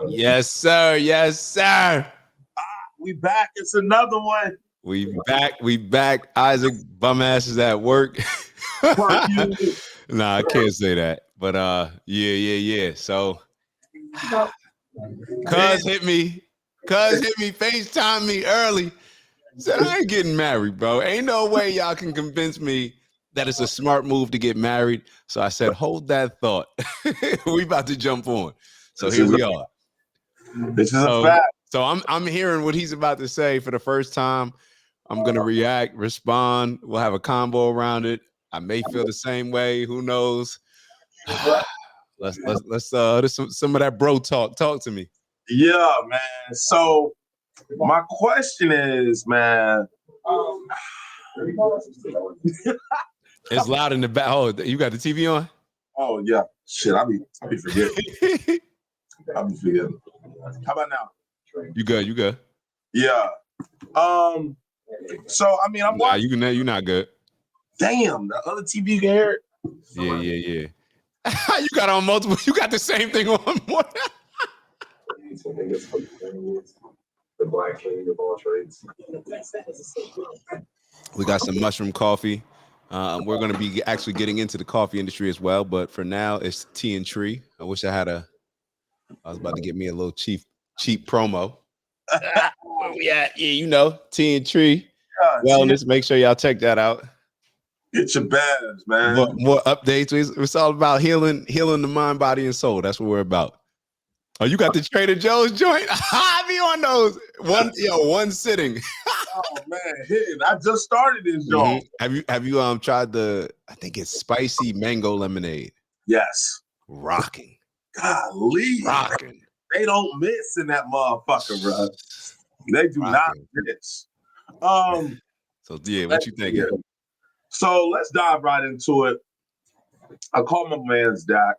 Yes, sir. Yes, sir. We back. It's another one. We back. We back. Isaac bum ass is at work. Nah, I can't say that. But yeah. So Cuz hit me. FaceTime me early. Said I ain't getting married, bro. Ain't no way y'all can convince me that it's a smart move to get married. So I said, hold that thought. We about to jump on. So here we are. This is a fact. So I'm hearing what he's about to say for the first time. I'm gonna react, respond. We'll have a combo around it. I may feel the same way. Who knows? let's some of that bro talk. Talk to me. Yeah, man. So my question is, man. It's loud in the back. Oh, you got the TV on? Oh yeah. Shit, I be forgetting. I be forgetting. How about now? You good. Yeah. So I mean, I'm watching. You're not good. Damn, the other TV you can hear it. Yeah. You got on multiple. You got the same thing on more. The Black King of all trades. We got some mushroom coffee. We're going to be actually getting into the coffee industry as well, but for now it's tea and tree. I wish I was about to get me a little cheap promo. Where we at? Yeah, you know, tea and tree. Wellness. Make sure y'all check that out. Get your badge, man. More updates. It's all about healing the mind, body, and soul. That's what we're about. Oh, you got the Trader Joe's joint? I be on those. One sitting. Oh man, hitting. I just started this joint. Have you tried I think it's spicy mango lemonade? Yes. Rocking. Golly. Rocking. They don't miss in that motherfucker, bro. They do not miss. So yeah, what you thinking? So let's dive right into it. I called my man's DAC.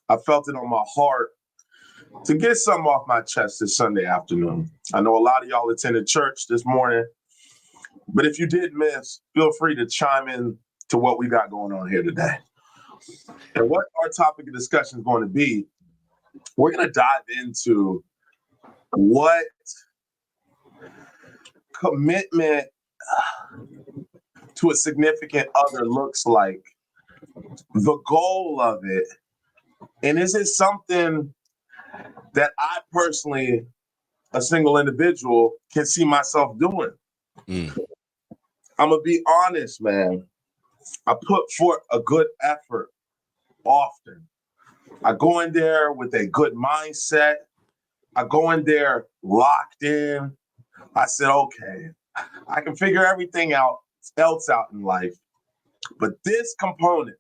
I felt it on my heart to get something off my chest this Sunday afternoon. I know a lot of y'all attended church this morning, but if you did miss, feel free to chime in to what we got going on here today. And what our topic of discussion is going to be, we're going to dive into what commitment to a significant other looks like, the goal of it, and is it something that I personally, a single individual, can see myself doing? I'm gonna be honest, man. I put forth a good effort often. I go in there with a good mindset. I go in there locked in. I said, okay, I can figure everything else out in life. But this component,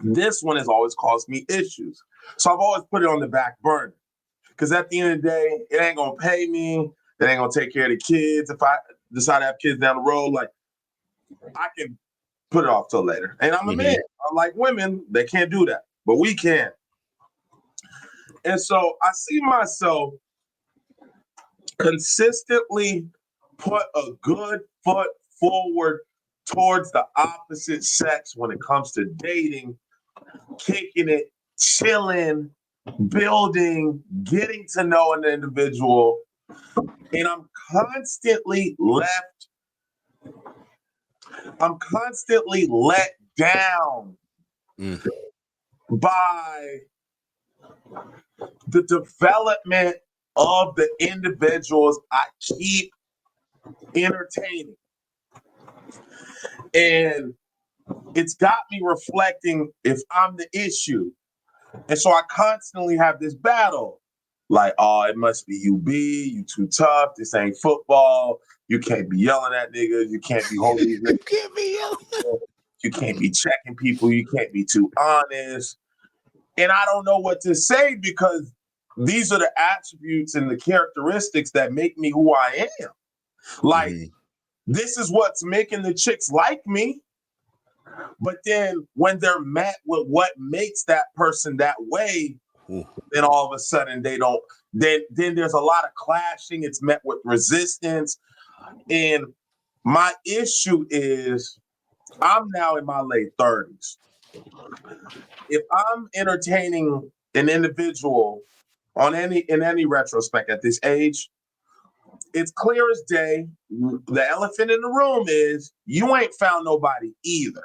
this one has always caused me issues. So I've always put it on the back burner. Because at the end of the day, it ain't going to pay me. It ain't going to take care of the kids. If I decide to have kids down the road, like, I can put it off till later. And I'm a man. Unlike women, they can't do that. But we can. And so I see myself consistently put a good foot forward towards the opposite sex when it comes to dating, kicking it, chilling, building, getting to know an individual. And I'm constantly let down by the development of the individuals I keep entertaining. And it's got me reflecting if I'm the issue. And so I constantly have this battle. Like, oh, it must be you, B. You too tough. This ain't football. You can't be yelling at niggas. You can't be holding these niggas. You can't be yelling. You can't be checking people. You can't be too honest. And I don't know what to say because these are the attributes and the characteristics that make me who I am. Like, this is what's making the chicks like me. But then when they're met with what makes that person that way, then all of a sudden they don't, then there's a lot of clashing. It's met with resistance. And my issue is I'm now in my late 30s. If I'm entertaining an individual in any retrospect at this age, it's clear as day. The elephant in the room is you ain't found nobody either.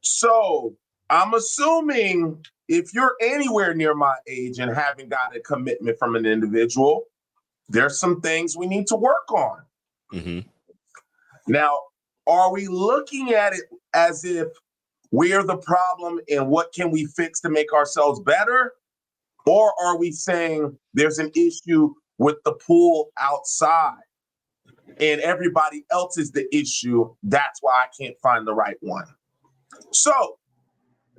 So I'm assuming if you're anywhere near my age and haven't got a commitment from an individual, there's some things we need to work on. Mm-hmm. Now, are we looking at it as if we're the problem and what can we fix to make ourselves better? Or are we saying there's an issue with the pool outside and everybody else is the issue? That's why I can't find the right one. So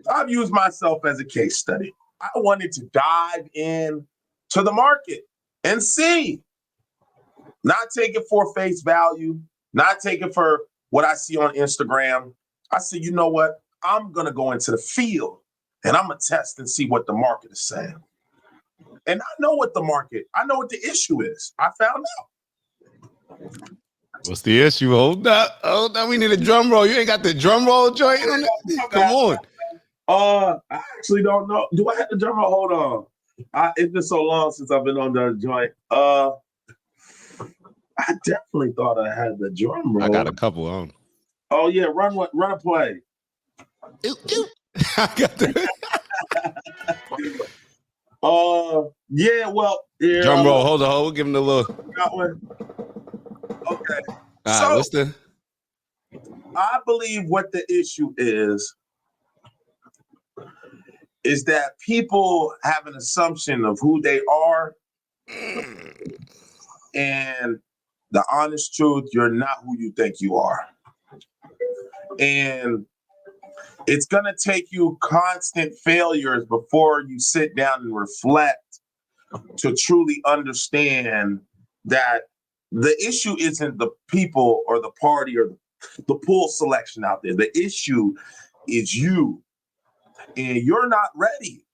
I've used myself as a case study. I wanted to dive in to the market and see, not take it for face value, not take it for what I see on Instagram. I said, you know what? I'm going to go into the field and I'm going to test and see what the market is saying. And I know what the issue is. I found out. What's the issue? Hold up. We need a drum roll. You ain't got the drum roll joint on it? Come on. I actually don't know. Do I have the drum roll? Hold on. It's been so long since I've been on the joint. I definitely thought I had the drum roll. I got a couple on. Oh yeah, run a play. I got the yeah, well, yeah. drum roll. Hold on, we'll give him the look. Got one. Okay. All right, what's the? I believe what the issue is that people have an assumption of who they are, and the honest truth, you're not who you think you are. And it's going to take you constant failures before you sit down and reflect to truly understand that the issue isn't the people or the party or the pool selection out there. The issue is you. And you're not ready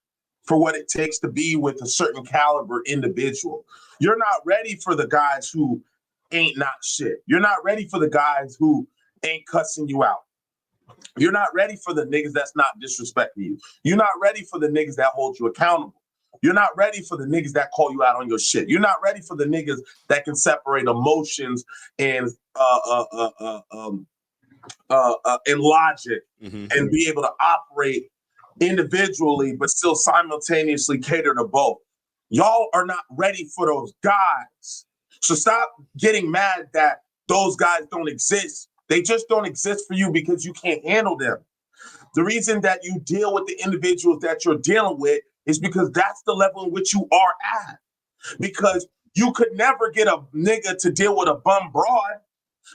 for what it takes to be with a certain caliber individual. You're not ready for the guys who ain't not shit. You're not ready for the guys who ain't cussing you out. You're not ready for the niggas that's not disrespecting you. You're not ready for the niggas that hold you accountable. You're not ready for the niggas that call you out on your shit. You're not ready for the niggas that can separate emotions and logic and be able to operate individually, but still simultaneously cater to both. Y'all are not ready for those guys. So stop getting mad that those guys don't exist. They just don't exist for you because you can't handle them. The reason that you deal with the individuals that you're dealing with is because that's the level in which you are at. Because you could never get a nigga to deal with a bum broad.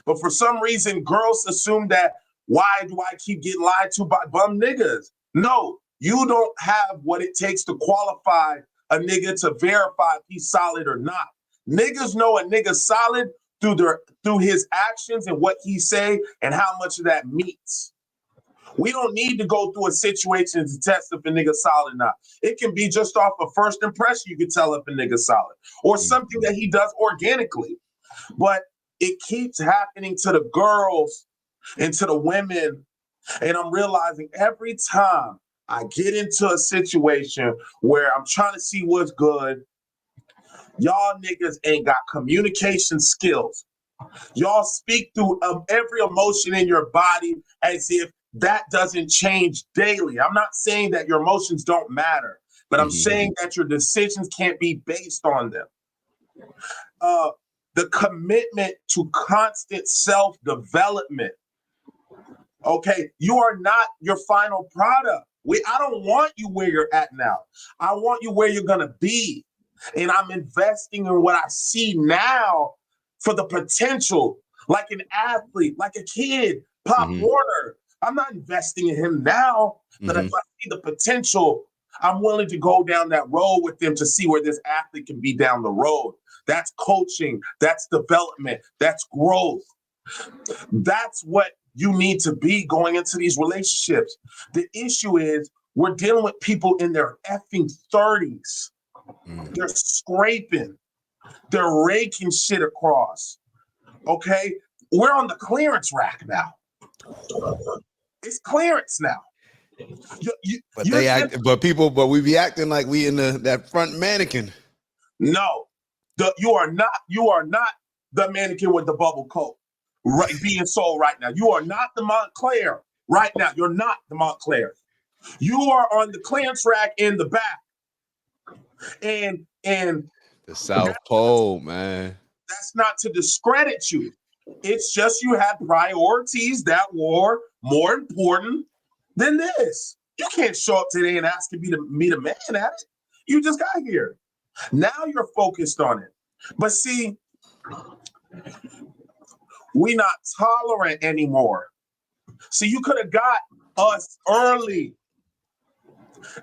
But for some reason, girls assume that, why do I keep getting lied to by bum niggas? No, you don't have what it takes to qualify a nigga to verify if he's solid or not. Niggas know a nigga's solid through his actions and what he say and how much of that meets. We don't need to go through a situation to test if a nigga's solid or not. It can be just off a first impression you can tell if a nigga's solid or something that he does organically. But it keeps happening to the girls and to the women. And I'm realizing every time I get into a situation where I'm trying to see what's good, y'all niggas ain't got communication skills. Y'all speak through every emotion in your body as if that doesn't change daily. I'm not saying that your emotions don't matter, but I'm saying that your decisions can't be based on them. The commitment to constant self-development. Okay, you are not your final product. I don't want you where you're at now. I want you where you're gonna be. And I'm investing in what I see now for the potential, like an athlete, like a kid, Pop Warner. I'm not investing in him now, but if I see the potential, I'm willing to go down that road with them to see where this athlete can be down the road. That's coaching, that's development, that's growth. That's what you need to be going into these relationships. The issue is we're dealing with people in their effing 30s. They're scraping. They're raking shit across. Okay? We're on the clearance rack now. It's clearance now. But they act, but we be acting like we in that front mannequin. No, you are not the mannequin with the bubble coat, right? Being sold right now. You are not the Montclair right now. You're not the Montclair. You are on the clearance rack in the back, and the South Pole, man. That's not to discredit you. It's just you had priorities that were more important than this. You can't show up today and ask me to meet a man at it. You just got here. Now you're focused on it. But see, we're not tolerant anymore. See, you could have got us early.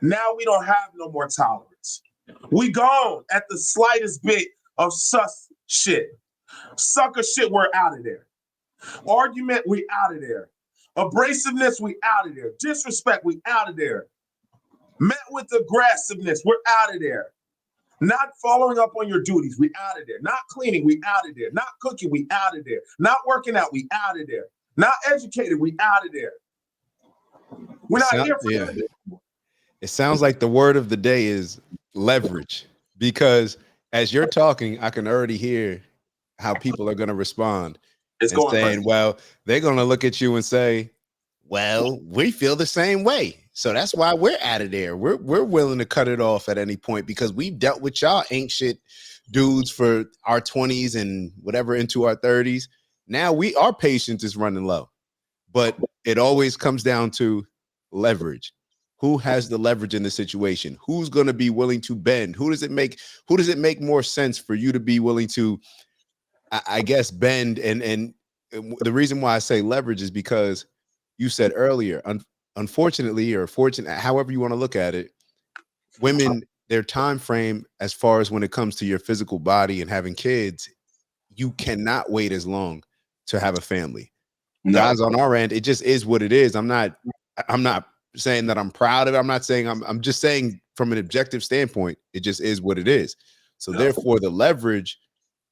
Now we don't have no more tolerance. We gone at the slightest bit of sus shit. Sucker shit, we're out of there. Argument, we out of there. Abrasiveness, we out of there. Disrespect, we out of there. Met with aggressiveness, we're out of there. Not following up on your duties, we out of there. Not cleaning, we out of there. Not cooking, we out of there. Not working out, we out of there. Not educated, we out of there. We're not here for that. It sounds like the word of the day is leverage, because as you're talking, I can already hear how people are going to respond. It's going saying, well, they're going to look at you and say, well, we feel the same way. So that's why we're out of there. We're willing to cut it off at any point because we've dealt with y'all ain't shit dudes for our 20s and whatever into our 30s. Now our patience is running low. But it always comes down to leverage. Who has the leverage in the situation? Who's going to be willing to bend? Who does it make more sense for you to be willing to, I guess, bend? And the reason why I say leverage is because you said earlier, unfortunately, or fortunate, however you want to look at it, women, their time frame as far as when it comes to your physical body and having kids, you cannot wait as long to have a family. No. Guys, on our end, it just is what it is. I'm not saying that I'm proud of it. I'm not saying I'm just saying from an objective standpoint, it just is what it is. So therefore, the leverage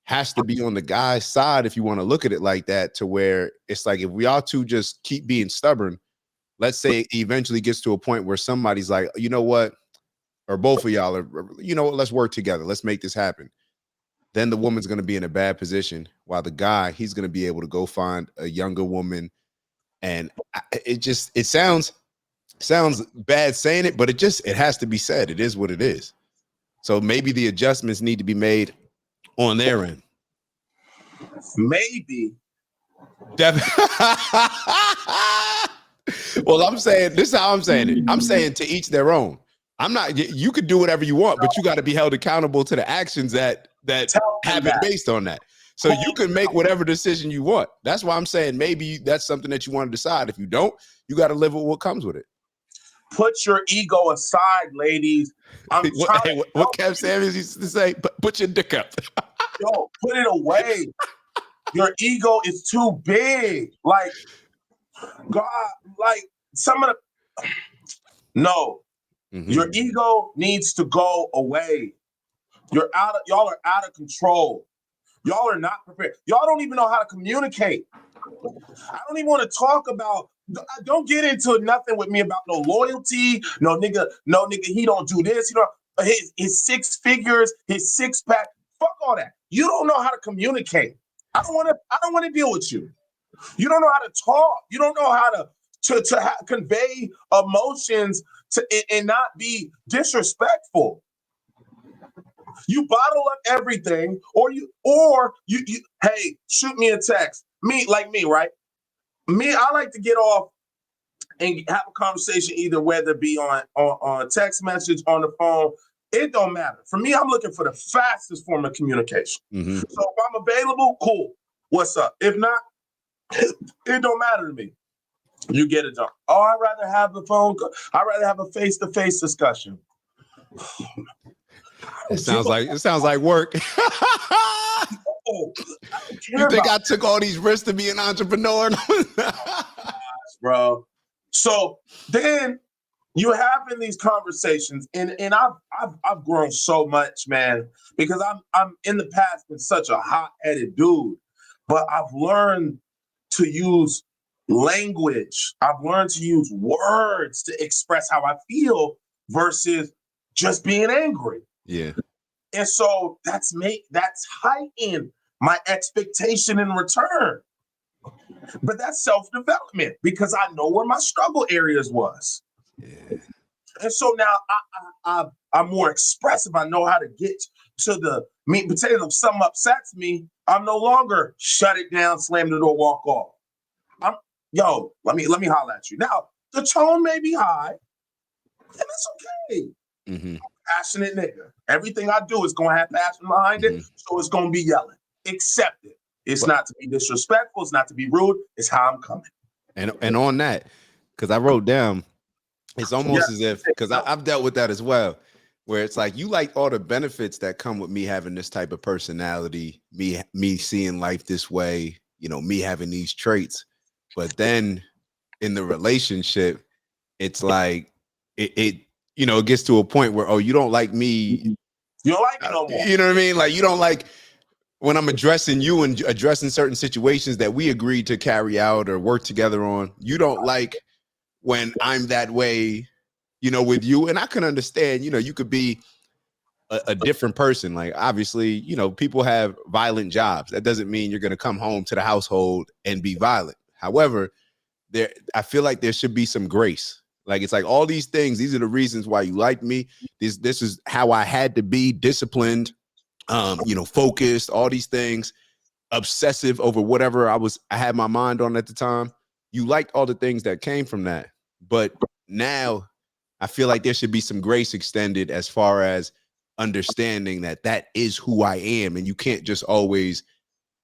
has to be on the guy's side if you want to look at it like that, to where it's like if we all two just keep being stubborn, let's say it eventually gets to a point where somebody's like, you know what, or both of y'all are, you know what, let's work together. Let's make this happen. Then the woman's going to be in a bad position, while the guy, he's going to be able to go find a younger woman. And it sounds bad saying it, but it has to be said. It is what it is. So maybe the adjustments need to be made on their end. Maybe. Well, I'm saying, this is how I'm saying it. I'm saying to each their own. You could do whatever you want, but you got to be held accountable to the actions that happen based on that. So you can make whatever decision you want. That's why I'm saying maybe that's something that you want to decide. If you don't, you got to live with what comes with it. Put your ego aside, ladies. What Kev Samuels used to say, put your dick up. Yo, put it away. Your ego is too big. Like, God, like some of the, no. Mm-hmm. Your ego needs to go away. Y'all are out of control. Y'all are not prepared. Y'all don't even know how to communicate. I don't even want to talk about, don't get into nothing with me about no loyalty. No nigga, he don't do this. You know, his 6 figures, his 6-pack. Fuck all that. You don't know how to communicate. I don't want to deal with you. You don't know how to talk. You don't know how to convey emotions and not be disrespectful. You bottle up everything, or you hey, shoot me a text. Me, right? Me, I like to get off and have a conversation, either whether it be on text message, on the phone. It don't matter. For me, I'm looking for the fastest form of communication. Mm-hmm. So if I'm available, cool. What's up? If not, it don't matter to me. You get it done. Oh, I'd rather have the phone. I'd rather have a face-to-face discussion. It sounds like work. You think I took all these risks to be an entrepreneur? Bro. So then you having these conversations, and I've grown so much, man, because I'm in the past been such a hot-headed dude, but I've learned to use language. I've learned to use words to express how I feel versus just being angry. Yeah. And so that's heightened my expectation in return. But that's self-development because I know where my struggle areas was. Yeah. And so now I'm more expressive. I know how to get to the meat and potatoes. If something upsets me, I'm no longer shut it down, slam the door, walk off. Let me holler at you. Now, the tone may be high, and it's okay. Mm-hmm. Passionate nigga. Everything I do is gonna have passion behind it, so it's gonna be yelling. Accept it. It's not to be disrespectful, it's not to be rude, it's how I'm coming. And on that, because I wrote down, it's almost as if, because I've dealt with that as well, where it's like you like all the benefits that come with me having this type of personality, me seeing life this way, you know, me having these traits. But then in the relationship, it's like it you know, it gets to a point where, oh, you don't like me. You don't like me no more. You know what I mean? Like, you don't like when I'm addressing you and addressing certain situations that we agreed to carry out or work together on. You don't like when I'm that way, you know, with you. And I can understand, you know, you could be a different person. Like, obviously, you know, people have violent jobs. That doesn't mean you're going to come home to the household and be violent. However, I feel like there should be some grace. Like, it's like all these things, these are the reasons why you like me. This is how I had to be disciplined, you know, focused, all these things, obsessive over whatever I had my mind on at the time. You liked all the things that came from that. But now I feel like there should be some grace extended as far as understanding that that is who I am. And you can't just always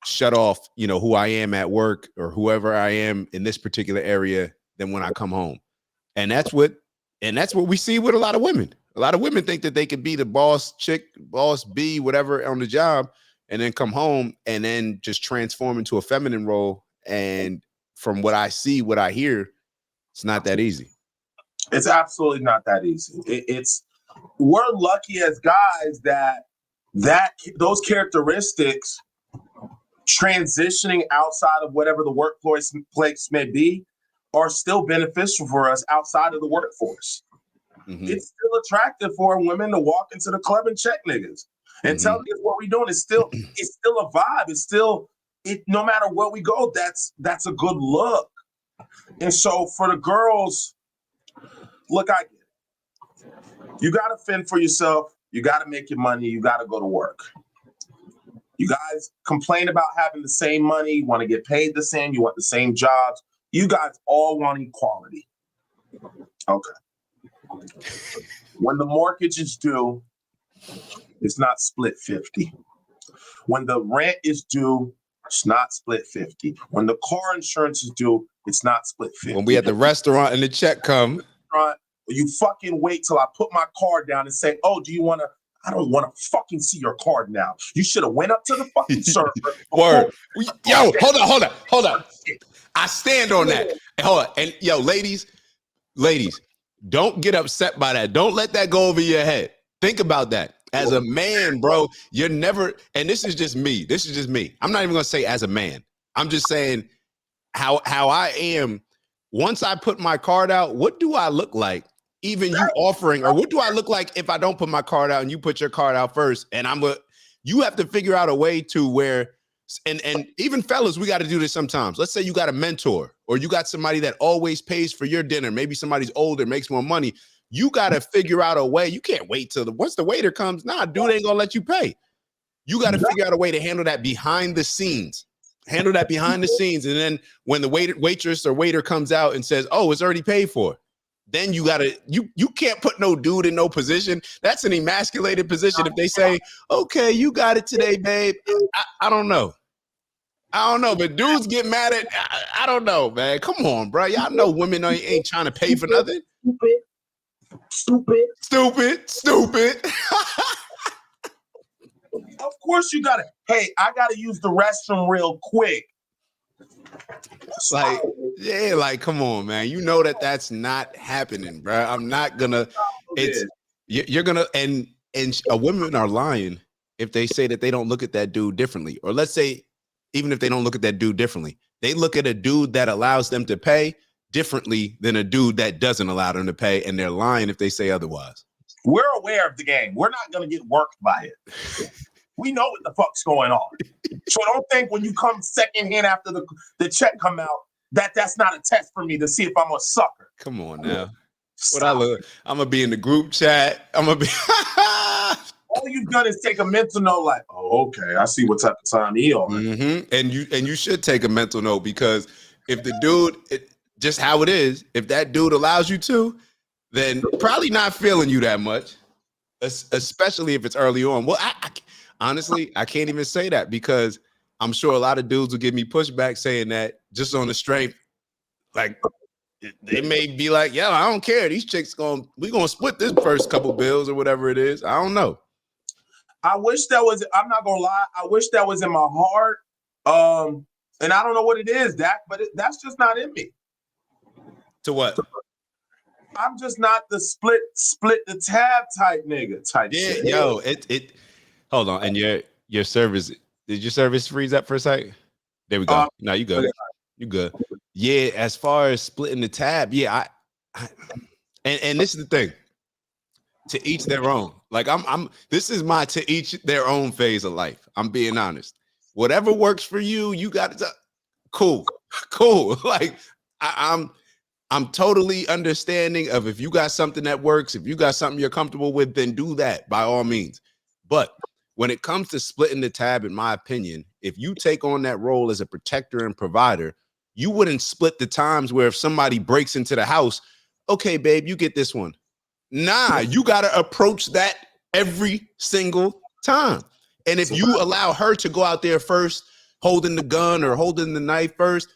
shut off, you know, who I am at work or whoever I am in this particular area than when I come home. And that's what we see with a lot of women. A lot of women think that they could be the boss chick, boss B, whatever on the job, and then come home and then just transform into a feminine role. And from what I see, what I hear, it's not that easy. It's absolutely not that easy. We're lucky as guys that those characteristics transitioning outside of whatever the workplace may be are still beneficial for us outside of the workforce. Mm-hmm. It's still attractive for women to walk into the club and check niggas and tell niggas what we doing. It's still a vibe. It's still no matter where we go, that's a good look. And so for the girls, look, I get it. You got to fend for yourself. You got to make your money. You got to go to work. You guys complain about having the same money, you want to get paid the same, you want the same jobs. You guys all want equality. Okay. When the mortgage is due, it's not split 50. When the rent is due, it's not split 50. When the car insurance is due, it's not split 50. When we at the restaurant and the check come. You fucking wait till I put my card down and say, oh, do you want to? I don't want to fucking see your card now. You should have went up to the fucking server. Word. Yo, hold on. I stand on that. Hold on. And yo, ladies, don't get upset by that. Don't let that go over your head. Think about that. As a man, bro, you're never, and this is just me. I'm not even going to say as a man. I'm just saying how I am. Once I put my card out, what do I look like? Even you offering, or what do I look like if I don't put my card out and you put your card out first? And you have to figure out a way to where, and even fellas, we got to do this sometimes. Let's say you got a mentor or you got somebody that always pays for your dinner. Maybe somebody's older, makes more money. You got to figure out a way. You can't wait till once the waiter comes. Nah, dude ain't gonna let you pay. You got to figure out a way to handle that behind the scenes. And then when the waitress or waiter comes out and says, oh, it's already paid for, then you can't put no dude in no position. That's an emasculated position. If they say, okay, you got it today, babe. I don't know. But dudes get mad at, I don't know, man. Come on, bro. Y'all know women ain't trying to pay for nothing. Stupid. Of course you got it. Hey, I got to use the restroom real quick. Like, come on, man. You know that's not happening, bro. I'm not gonna. You're gonna, and women are lying if they say that they don't look at that dude differently. Or let's say, even if they don't look at that dude differently, they look at a dude that allows them to pay differently than a dude that doesn't allow them to pay, and they're lying if they say otherwise. We're aware of the game. We're not going to get worked by it. We know what the fuck's going on. So don't think when you come secondhand after the check come out that's not a test for me to see if I'm a sucker. Come on now. Stop. What I look, I'm gonna be in the group chat. I'm gonna be. All you've done is take a mental note, like, oh, okay, I see what type of time he on. Mm-hmm. And you should take a mental note, because if the dude, just how it is, if that dude allows you to, then probably not feeling you that much, especially if it's early on. Well, honestly, I can't even say that, because I'm sure a lot of dudes will give me pushback saying that just on the strength, like they may be like, yeah, I don't care. These chicks we gonna split this first couple bills or whatever it is. I don't know. I wish that was, I'm not gonna lie, I wish that was in my heart. And I don't know what it is, DAC, but that's just not in me. To what? I'm just not the split the tab type nigga type shit. Yo, it hold on. And your service, did your service freeze up for a second? There we go. No, you good. You good. Yeah, as far as splitting the tab, yeah, and this is the thing. To each their own. Like this is my to each their own phase of life. I'm being honest. Whatever works for you, you got to cool. Like I'm totally understanding of, if you got something that works, if you got something you're comfortable with, then do that by all means. But when it comes to splitting the tab, in my opinion, if you take on that role as a protector and provider, you wouldn't split the times where if somebody breaks into the house, okay, babe, you get this one. Nah, you got to approach that every single time. And if you allow her to go out there first, holding the gun or holding the knife first,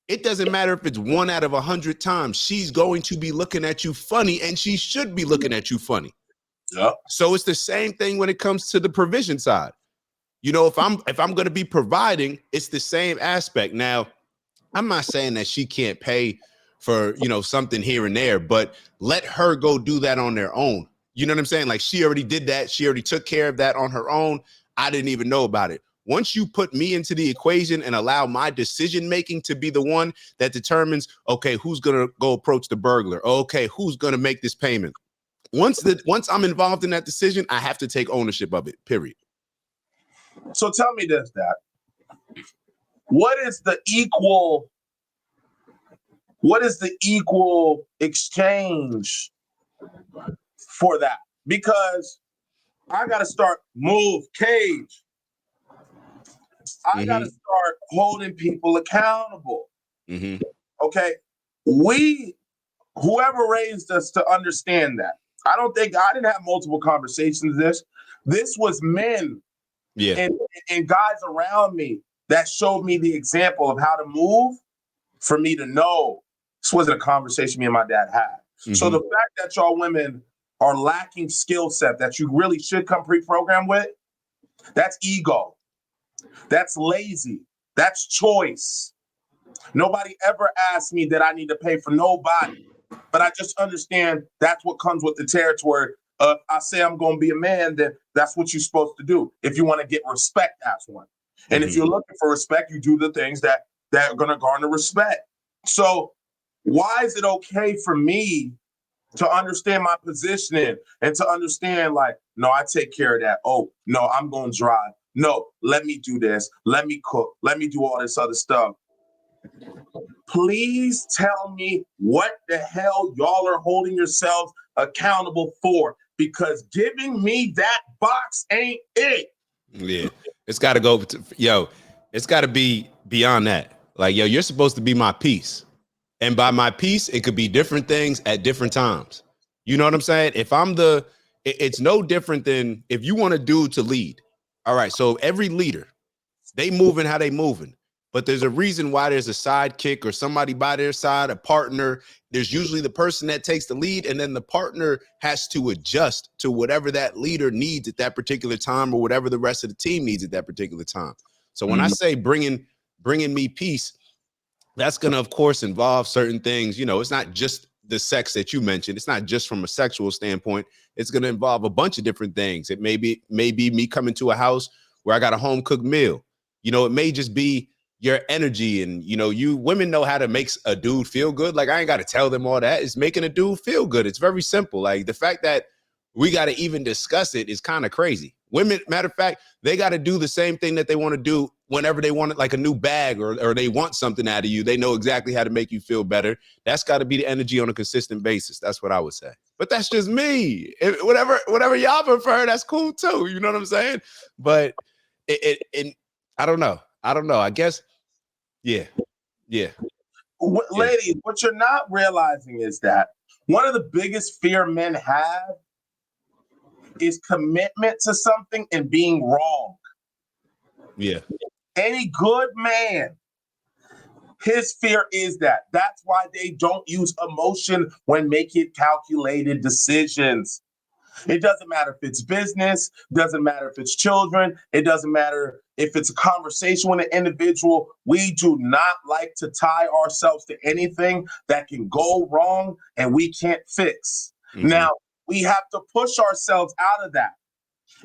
it doesn't matter if it's 1 out of 100 times. She's going to be looking at you funny, and she should be looking at you funny. Yeah. So it's the same thing when it comes to the provision side. You know, if I'm going to be providing, it's the same aspect. Now, I'm not saying that she can't pay for, something here and there, but let her go do that on their own. You know what I'm saying? Like, she already did that. She already took care of that on her own. I didn't even know about it. Once you put me into the equation and allow my decision-making to be the one that determines, okay, who's going to go approach the burglar? Okay, who's going to make this payment? Once I'm involved in that decision, I have to take ownership of it, period. So tell me this, Dad. What is the equal exchange for that? Because I got to start move cage. I got to start holding people accountable. Mm-hmm. Okay. Whoever raised us to understand that. I didn't have multiple conversations. This was men and guys around me that showed me the example of how to move for me to know this wasn't a conversation me and my dad had. Mm-hmm. So the fact that y'all women are lacking skill set that you really should come pre-programmed with, that's ego. That's lazy. That's choice. Nobody ever asked me that I need to pay for nobody, but I just understand that's what comes with the territory. I say I'm going to be a man, then that's what you're supposed to do if you want to get respect as one. And if you're looking for respect, you do the things that are going to garner respect. So why is it okay for me to understand my positioning and to understand, like, no, I take care of that. Oh, no, I'm going to drive. No, let me do this. Let me cook. Let me do all this other stuff. Please tell me what the hell y'all are holding yourselves accountable for, because giving me that box ain't it. Yeah, it's got to go. It's got to be beyond that. Like, you're supposed to be my piece. And by my piece, it could be different things at different times. You know what I'm saying? If it's no different than if you want a dude to lead. All right, so every leader, they moving how they moving. But there's a reason why there's a sidekick or somebody by their side, a partner. There's usually the person that takes the lead, and then the partner has to adjust to whatever that leader needs at that particular time, or whatever the rest of the team needs at that particular time. So when I say bringing me peace, that's going to, of course, involve certain things. It's not just the sex that you mentioned. It's not just from a sexual standpoint. It's going to involve a bunch of different things. It may be me coming to a house where I got a home cooked meal. It may just be your energy. And, you know, you women know how to make a dude feel good. Like, I ain't got to tell them all that. It's making a dude feel good. It's very simple. Like, the fact that we got to even discuss it is kind of crazy. Women, matter of fact, they got to do the same thing that they want to do whenever they want, like a new bag, or they want something out of you. They know exactly how to make you feel better. That's got to be the energy on a consistent basis. That's what I would say. But that's just me. Whatever y'all prefer, that's cool too. You know what I'm saying? But I don't know. I guess, yeah. Ladies, what you're not realizing is that one of the biggest fear men have is commitment to something and being wrong. Yeah. Any good man, his fear is that. That's why they don't use emotion when making calculated decisions. It doesn't matter if it's business, doesn't matter if it's children, it doesn't matter if it's a conversation with an individual. We do not like to tie ourselves to anything that can go wrong and we can't fix. Mm-hmm. Now, we have to push ourselves out of that.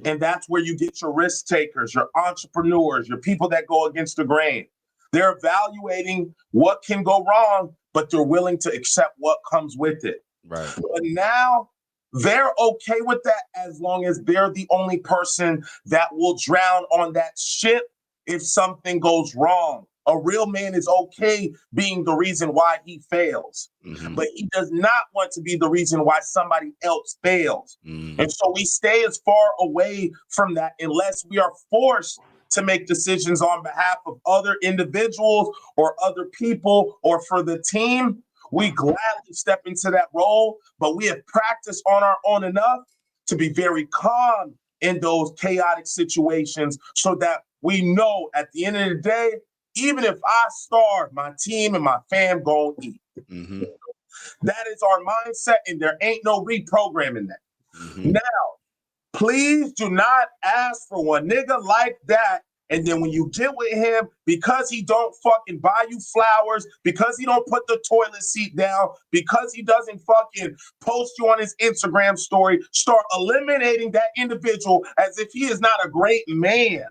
And that's where you get your risk takers, your entrepreneurs, your people that go against the grain. They're evaluating what can go wrong, but they're willing to accept what comes with it. Right. But now they're okay with that as long as they're the only person that will drown on that ship if something goes wrong. A real man is okay being the reason why he fails, but he does not want to be the reason why somebody else fails. And so we stay as far away from that unless we are forced to make decisions on behalf of other individuals or other people or for the team. We gladly step into that role, but we have practiced on our own enough to be very calm in those chaotic situations so that we know at the end of the day, even if I starve, my team and my fam gonna eat. That is our mindset, and there ain't no reprogramming that. Now, please do not ask for one nigga like that. And then when you get with him, because he don't fucking buy you flowers, because he don't put the toilet seat down, because he doesn't fucking post you on his Instagram story, start eliminating that individual as if he is not a great man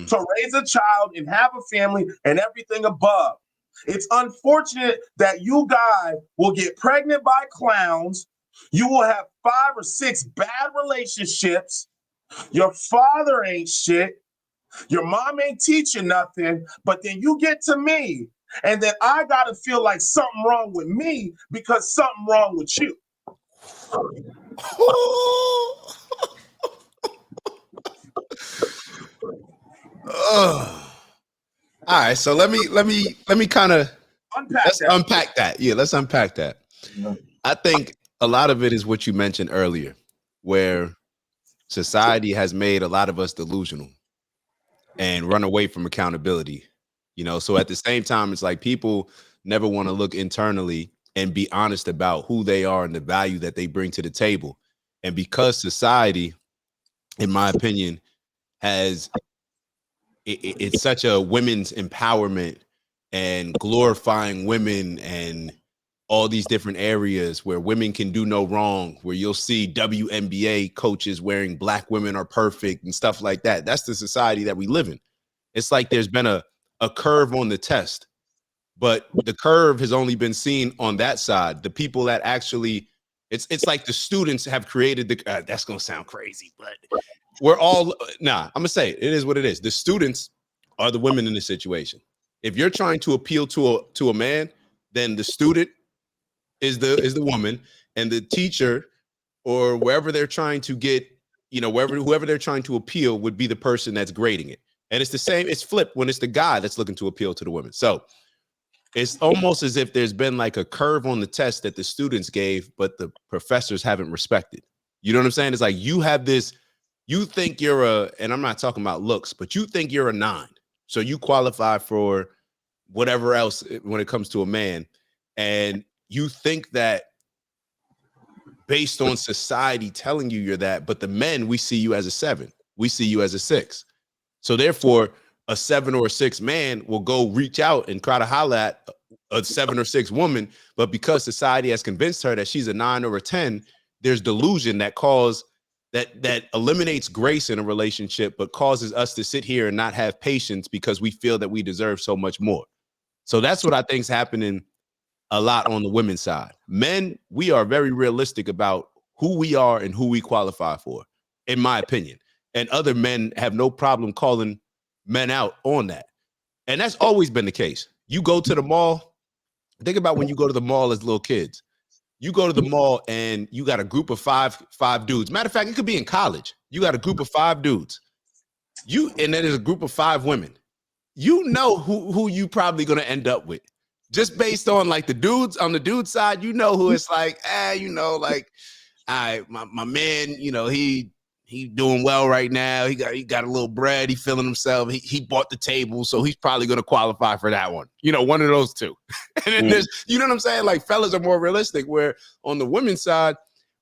to raise a child and have a family and everything above. It's unfortunate that you guys will get pregnant by clowns. You will have 5 or 6 bad relationships. Your father ain't shit. Your mom ain't teaching nothing, but then you get to me, and then I gotta feel like something wrong with me because something wrong with you. All right, so let me kind of unpack that. Yeah, let's unpack that. I think a lot of it is what you mentioned earlier, where society has made a lot of us delusional and run away from accountability. You know, so at the same time, it's like people never want to look internally and be honest about who they are and the value that they bring to the table. And because society, in my opinion, has it's such a women's empowerment and glorifying women and all these different areas where women can do no wrong, where you'll see WNBA coaches wearing black women are perfect and stuff like that. That's the society that we live in. It's like there's been a curve on the test, but the curve has only been seen on that side. The people that actually, it's like the students have created the, that's going to sound crazy, but we're all, I'm going to say it is what it is. The students are the women in this situation. If you're trying to appeal to a man, then the student is the woman, and the teacher or wherever they're trying to get, whoever they're trying to appeal would be the person that's grading it. And it's the same, it's flipped when it's the guy that's looking to appeal to the women. So it's almost as if there's been like a curve on the test that the students gave, but the professors haven't respected. You know what I'm saying? It's like you have this, you think you're and I'm not talking about looks, but you think you're a 9. So you qualify for whatever else when it comes to a man. And you think that based on society telling you you're that, but the men, we see you as a 7. We see you as a 6. So therefore, a 7 or a 6 man will go reach out and try to holler at a 7 or 6 woman. But because society has convinced her that she's a 9 or a 10, there's delusion that calls that eliminates grace in a relationship, but causes us to sit here and not have patience because we feel that we deserve so much more. So that's what I think is happening a lot on the women's side. Men, we are very realistic about who we are and who we qualify for, in my opinion. And other men have no problem calling men out on that. And that's always been the case. You go to the mall, think about when you go to the mall as little kids. You go to the mall and you got a group of five dudes. Matter of fact, it could be in college. You got a group of 5 dudes. And then there's a group of 5 women. You know who you probably gonna end up with. Just based on like the dudes on the dude side, you know who it's like, like, all right, my man, he doing well right now. He got a little bread. He feeling himself. He bought the table, so he's probably going to qualify for that one. One of those two. And then there's, you know what I'm saying? Like fellas are more realistic. Where on the women's side,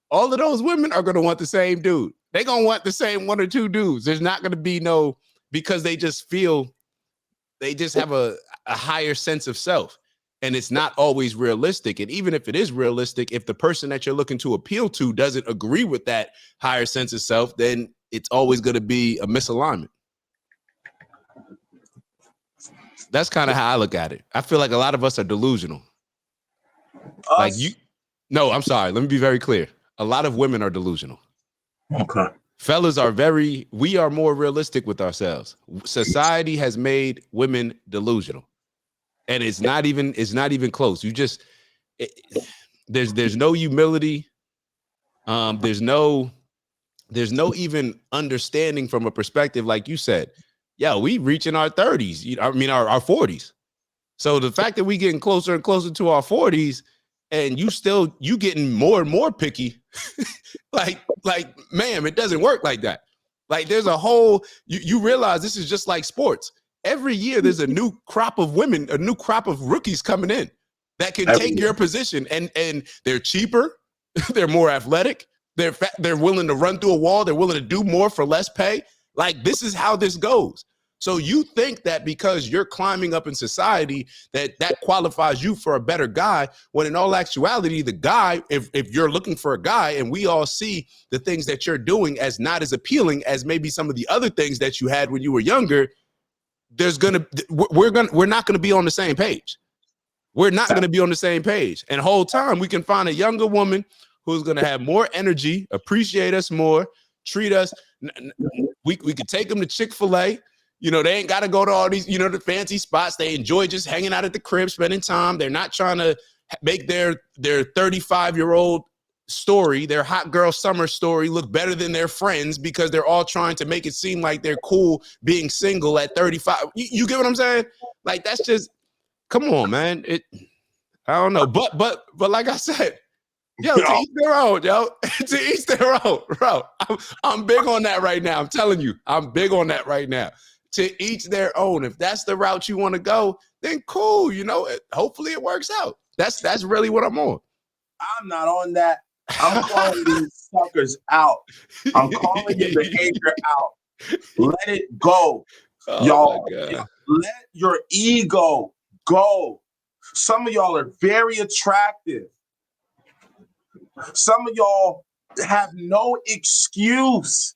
all of those women are going to want the same dude. They're going to want the same 1 or 2 dudes. There's not going to be because they just feel they just have a higher sense of self. And it's not always realistic. And even if it is realistic, if the person that you're looking to appeal to doesn't agree with that higher sense of self, then it's always going to be a misalignment. That's kind of how I look at it. I feel like a lot of us are delusional. Like you. No, I'm sorry. Let me be very clear. A lot of women are delusional. Okay. Fellas we are more realistic with ourselves. Society has made women delusional. And it's not even close. There's no humility. There's no even understanding from a perspective, like you said. Yeah, we reaching our 30s. Our 40s. So the fact that we getting closer and closer to our 40s, and you getting more and more picky, like, ma'am, it doesn't work like that. Like there's a whole, you realize this is just like sports. Every year there's a new crop of women, a new crop of rookies coming in that can take your position, and they're cheaper, they're more athletic, they're willing to run through a wall, they're willing to do more for less pay. Like this is how this goes. So you think that because you're climbing up in society that qualifies you for a better guy, when in all actuality, the guy, if you're looking for a guy and we all see the things that you're doing as not as appealing as maybe some of the other things that you had when you were younger, we're not gonna be on the same page. We're not gonna be on the same page. And the whole time we can find a younger woman who's gonna have more energy, appreciate us more, treat us. We could take them to Chick-fil-A. They ain't got to go to all these, the fancy spots. They enjoy just hanging out at the crib, spending time. They're not trying to make their 35-year-old story, their hot girl summer story, look better than their friends because they're all trying to make it seem like they're cool being single at 35. You get what I'm saying? Like that's just, come on, man. I don't know, but like I said, to each their own, to each their own, bro. I'm big on that right now. I'm telling you, I'm big on that right now. To each their own. If that's the route you want to go, then cool. Hopefully it works out. That's really what I'm on. I'm not on that. I'm calling these suckers out. I'm calling your behavior out. Let it go. Y'all, let your ego go. Some of y'all are very attractive. Some of y'all have no excuse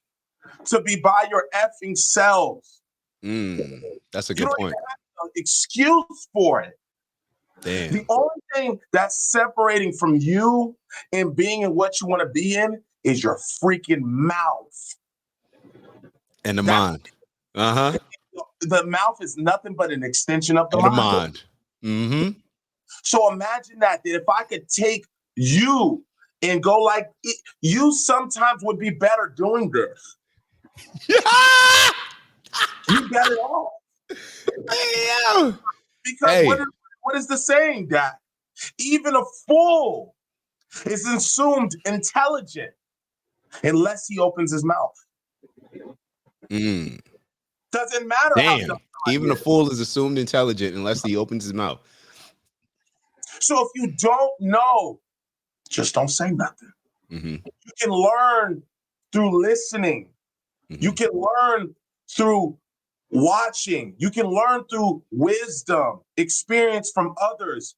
to be by your effing selves. That's a good point. You don't even have an excuse for it. Damn. The only thing that's separating from you and being in what you want to be in is your freaking mouth. And the mind. Uh-huh. The mouth is nothing but an extension of the mind. Mm-hmm. So imagine that if I could take you and go like it, you sometimes would be better doing this. You better off. Damn. Because what is the saying, DAC? Even a fool is assumed intelligent unless he opens his mouth. Doesn't matter. Damn. Even a fool is assumed intelligent unless he opens his mouth. So if you don't know, just don't say nothing. Mm-hmm. You can learn through listening. Mm-hmm. You can learn through watching. You can learn through wisdom, experience from others.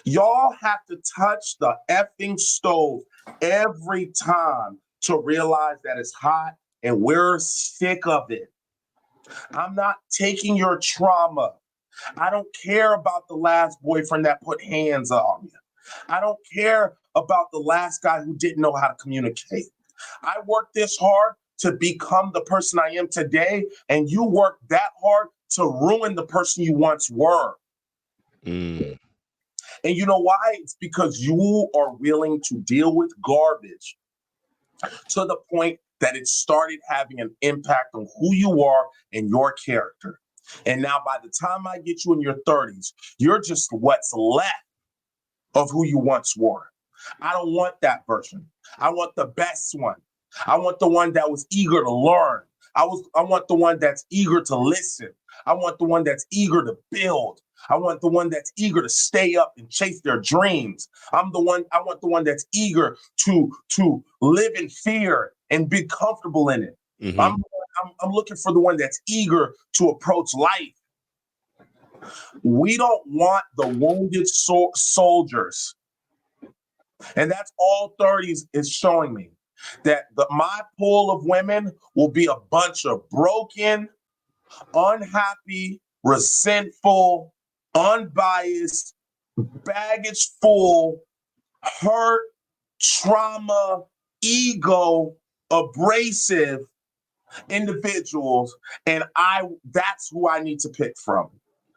Y'all have to touch the effing stove every time to realize that it's hot and we're sick of it. I'm not taking your trauma. I don't care about the last boyfriend that put hands on you. I don't care about the last guy who didn't know how to communicate. I worked this hard to become the person I am today, and you worked that hard to ruin the person you once were. Mm. And you know why? It's because you are willing to deal with garbage to the point that it started having an impact on who you are and your character. And now by the time I get you in your 30s, you're just what's left of who you once were. I don't want that version. I want the best one. I want the one that was eager to learn. I want the one that's eager to listen. I want the one that's eager to build. I want the one that's eager to stay up and chase their dreams. I want the one that's eager to live in fear and be comfortable in it. Mm-hmm. I'm looking for the one that's eager to approach life. We don't want the wounded soldiers. And that's all 30s is showing me, that my pool of women will be a bunch of broken, unhappy, resentful, unbiased, baggage full, hurt, trauma, ego, abrasive individuals. And that's who I need to pick from.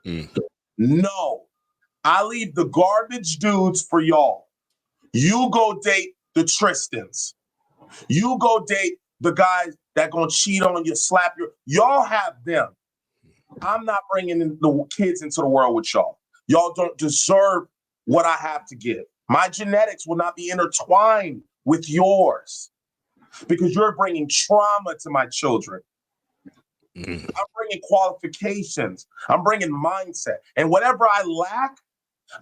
Mm. No, I leave the garbage dudes for y'all. You go date the Tristans. You go date the guys that gonna cheat on you, slap you. Y'all have them. I'm not bringing the kids into the world with y'all. Y'all don't deserve what I have to give. My genetics will not be intertwined with yours because you're bringing trauma to my children. Mm. I'm bringing qualifications. I'm bringing mindset. And whatever I lack,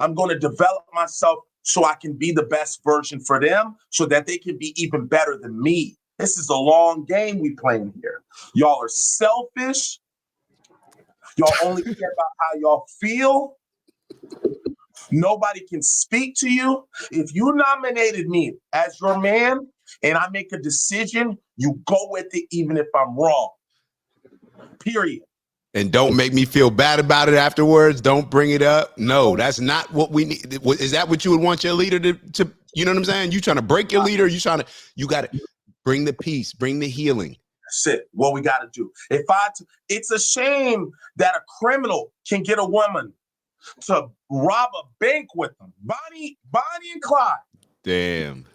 I'm going to develop myself so I can be the best version for them so that they can be even better than me. This is a long game we playing here. Y'all are selfish. Y'all only care about how y'all feel. Nobody can speak to you. If you nominated me as your man and I make a decision, you go with it even if I'm wrong. Period. And don't make me feel bad about it afterwards. Don't bring it up. No, that's not what we need. Is that what you would want your leader to you know what I'm saying? You trying to break your leader? You got to bring the peace, bring the healing. That's it. What we got to do. It's a shame that a criminal can get a woman to rob a bank with them. Bonnie and Clyde. Damn.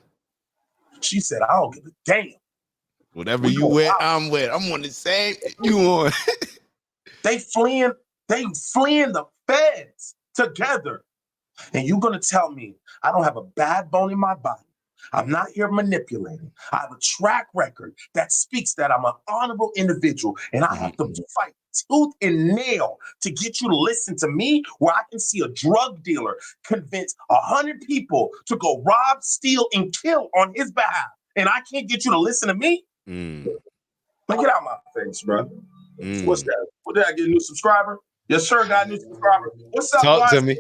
She said, I don't give a damn. Whatever you with, I'm with. I'm on the same. You on. They fleeing the feds together. And you're going to tell me I don't have a bad bone in my body. I'm not here manipulating. I have a track record that speaks that I'm an honorable individual, and I have to fight tooth and nail to get you to listen to me, where I can see a drug dealer convince 100 people to go rob, steal, and kill on his behalf. And I can't get you to listen to me? But get out of my face, bro. What's that? What, did I get a new subscriber? Yes, sir, got a new subscriber. What's up, Talk Watson? to me.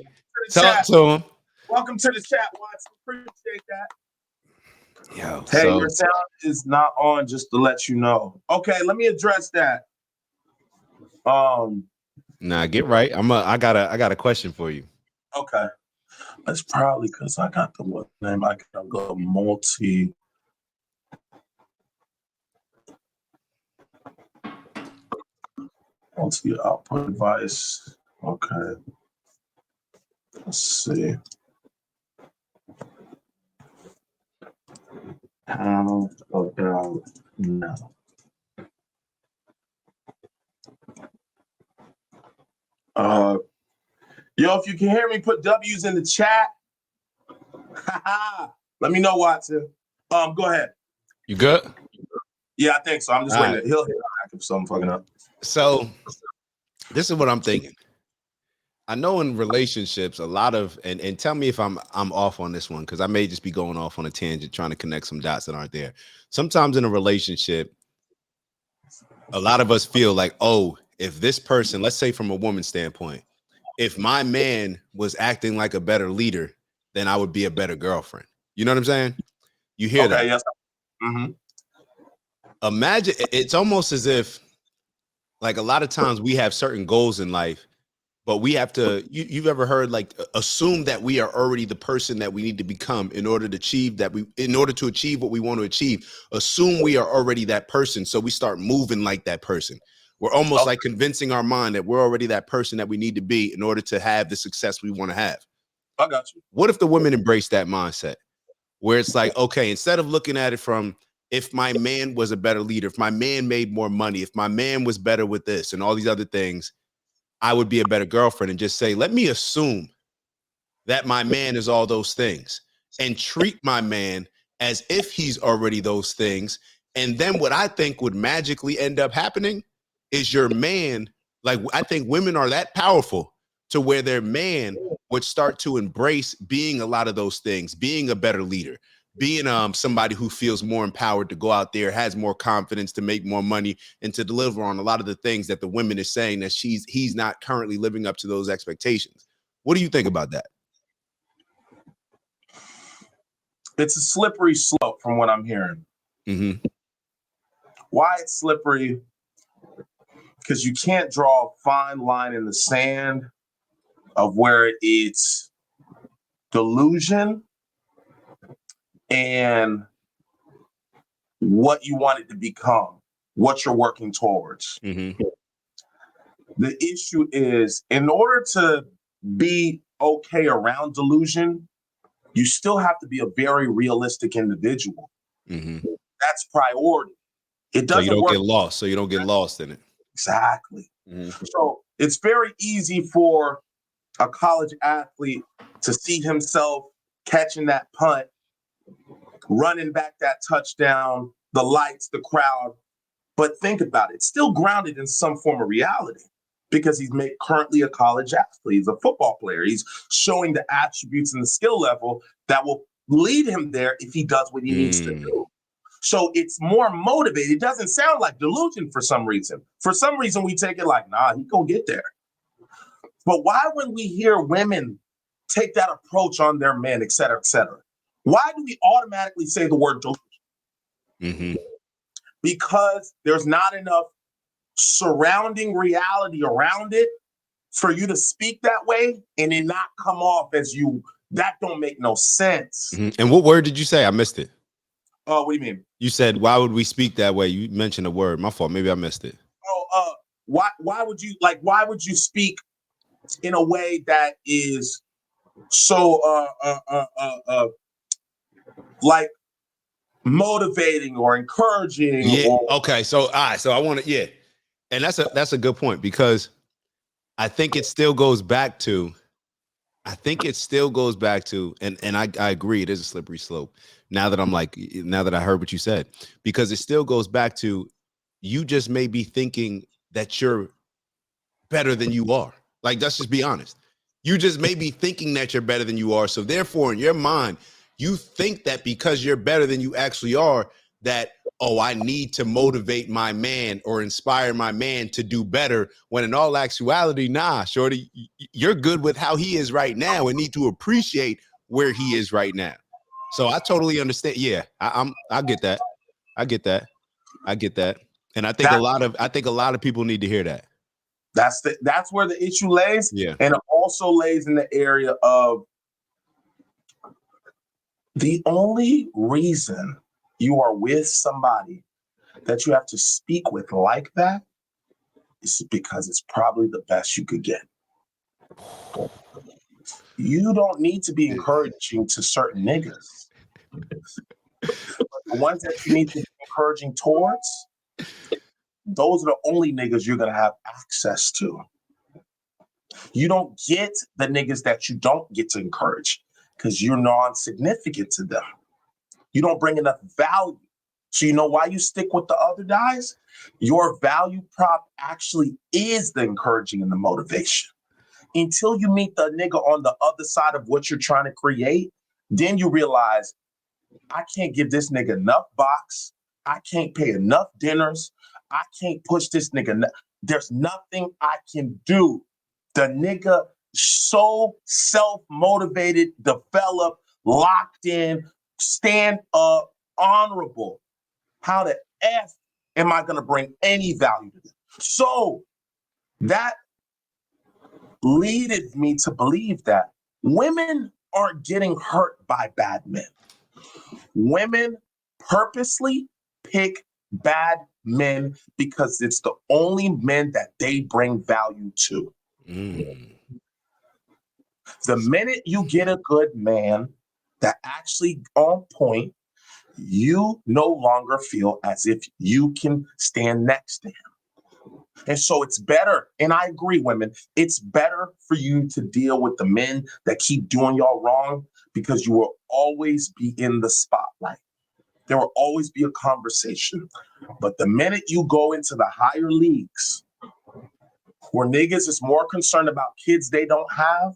Talk to him. Welcome to the chat, Watson. Appreciate that. Yo, hey, your sound is not on, just to let you know. Okay, let me address that. Nah, get right. I got a question for you. Okay. That's probably because I got the what name. I got the multi output device. Okay. Let's see. How about now? Yo, if you can hear me, put W's in the chat. Let me know, Watson. Go ahead. You good? Yeah, I think so. I'm just waiting. He'll hit if something fucking up. So this is what I'm thinking. I know in relationships, a lot of and tell me if I'm off on this one, because I may just be going off on a tangent trying to connect some dots that aren't there. Sometimes in a relationship, a lot of us feel like, oh, if this person, let's say from a woman's standpoint, if my man was acting like a better leader, then I would be a better girlfriend. You know what I'm saying? You hear that? Yes. Mm-hmm. imagine it's almost as if, like, a lot of times we have certain goals in life, but we have to, you've ever heard, like, assume that we are already the person that we need to become in order to achieve what we want to achieve. Assume we are already that person, so we start moving like that person. We're almost like convincing our mind that we're already that person that we need to be in order to have the success we want to have. I got you. What if the women embrace that mindset, where it's like, okay, instead of looking at it from, if my man was a better leader, if my man made more money, if my man was better with this and all these other things, I would be a better girlfriend, and just say, let me assume that my man is all those things and treat my man as if he's already those things. And then what I think would magically end up happening is your man, like, I think women are that powerful to where their man would start to embrace being a lot of those things, being a better leader, being somebody who feels more empowered to go out there, has more confidence to make more money and to deliver on a lot of the things that the women is saying that he's not currently living up to those expectations. What do you think about that? It's a slippery slope from what I'm hearing. Mm-hmm. Why it's slippery? Because you can't draw a fine line in the sand of where it's delusion and what you want it to become, what you're working towards. Mm-hmm. The issue is, in order to be okay around delusion, you still have to be a very realistic individual. Mm-hmm. That's priority. It So doesn't you don't work. get lost. So you don't get lost in it. Exactly. Mm-hmm. So it's very easy for a college athlete to see himself catching that punt, running back that touchdown, the lights, the crowd. But think about it. It's still grounded in some form of reality because he's currently a college athlete. He's a football player. He's showing the attributes and the skill level that will lead him there if he does what he needs to do. So it's more motivated. It doesn't sound like delusion for some reason. For some reason, we take it like, nah, he gonna get there. But why, when we hear women take that approach on their men, et cetera, why do we automatically say the word delusion? Mm-hmm. Because there's not enough surrounding reality around it for you to speak that way and it not come off as you. That don't make no sense. Mm-hmm. And what word did you say? I missed it. Oh, what do you mean? You said, why would we speak that way? You mentioned a word. My fault. Maybe I missed it. Oh, why would you speak in a way that is so like motivating or encouraging? Yeah. Or Okay. So, all right. So I want to, yeah. And that's a good point, because I think it still goes back to, and I agree, it is a slippery slope. Now that I heard what you said, because it still goes back to, you just may be thinking that you're better than you are. Like, let's just be honest. You just may be thinking that you're better than you are. So therefore, in your mind, you think that because you're better than you actually are, that, oh, I need to motivate my man or inspire my man to do better, when in all actuality, nah, shorty, you're good with how he is right now and need to appreciate where he is right now. So I totally understand. Yeah, I get that. I get that. And I think a lot of people need to hear that. That's where the issue lays. Yeah. And it also lays in the area of the only reason you are with somebody that you have to speak with like that is because it's probably the best you could get. You don't need to be encouraging to certain niggas. The ones that you need to be encouraging towards, those are the only niggas you're gonna have access to. You don't get the niggas that you don't get to encourage because you're non-significant to them. You don't bring enough value. So you know why you stick with the other guys? Your value prop actually is the encouraging and the motivation. Until you meet the nigga on the other side of what you're trying to create, then you realize, I can't give this nigga enough box. I can't pay enough dinners. I can't push this nigga. There's nothing I can do. The nigga so self-motivated, developed, locked in, stand up, honorable. How the F am I going to bring any value to them? So that leaded me to believe that women aren't getting hurt by bad men. Women purposely pick bad men because it's the only men that they bring value to. The minute you get a good man that actually on point, you no longer feel as if you can stand next to him. And so it's better, and I agree, women, it's better for you to deal with the men that keep doing y'all wrong because you will always be in the spotlight. There will always be a conversation. But the minute you go into the higher leagues, where niggas is more concerned about kids they don't have,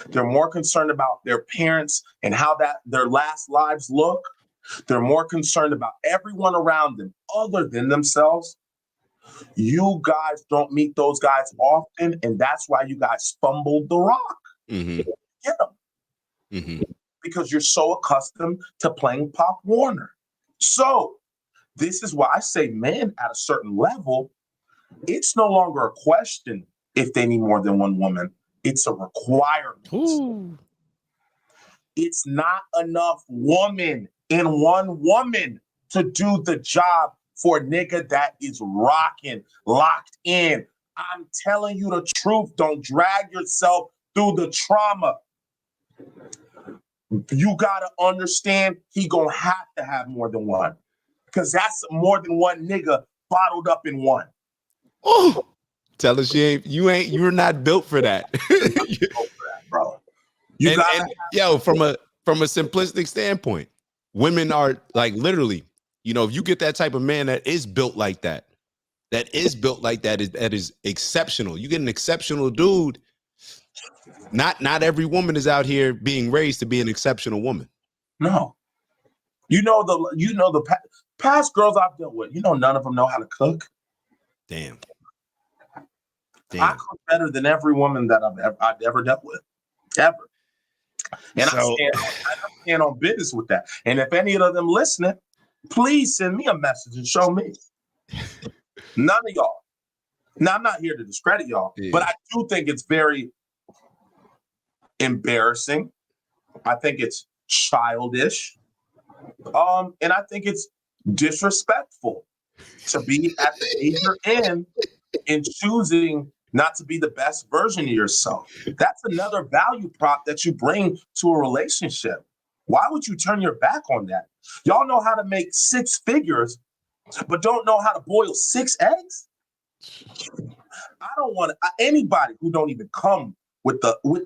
they're more concerned about their parents and how that their last lives look. They're more concerned about everyone around them other than themselves. You guys don't meet those guys often, and that's why you guys fumbled the rock. Mm-hmm. Get them. Mm-hmm. Because you're so accustomed to playing Pop Warner. So this is why I say men at a certain level, it's no longer a question if they need more than one woman. It's a requirement. Ooh. It's not enough woman in one woman to do the job for a nigga that is rocking, locked in. I'm telling you the truth. Don't drag yourself through the trauma. You gotta understand he gonna have to have more than one. Because that's more than one nigga bottled up in one. Oh, tell us you're not built for that. Bro. From a simplistic standpoint, women are like literally, if you get that type of man that is built like that, that is exceptional. You get an exceptional dude. Not every woman is out here being raised to be an exceptional woman. No. The past girls I've dealt with, none of them know how to cook. Damn. I cook better than every woman that I've ever dealt with. Ever. And I stand on business with that. And if any of them listening, please send me a message and show me. None of y'all. Now, I'm not here to discredit y'all, but I do think it's very embarrassing. I think it's childish. And I think it's disrespectful to be at the age you're in choosing not to be the best version of yourself. That's another value prop that you bring to a relationship. Why would you turn your back on that? Y'all know how to make 6 figures, but don't know how to boil 6 eggs? I don't want anybody who don't even come with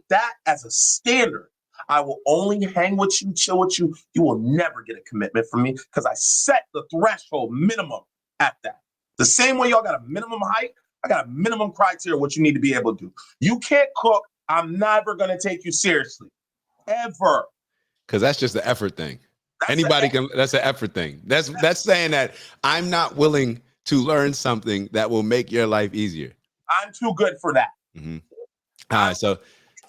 that as a standard. I will only hang with you, chill with you. You will never get a commitment from me because I set the threshold minimum at that. The same way y'all got a minimum height, I got a minimum criteria what you need to be able to do. You can't cook, I'm never going to take you seriously. Ever. Because that's just the effort thing. That's an effort thing. That's saying that I'm not willing to learn something that will make your life easier. I'm too good for that. Mm-hmm. All right, so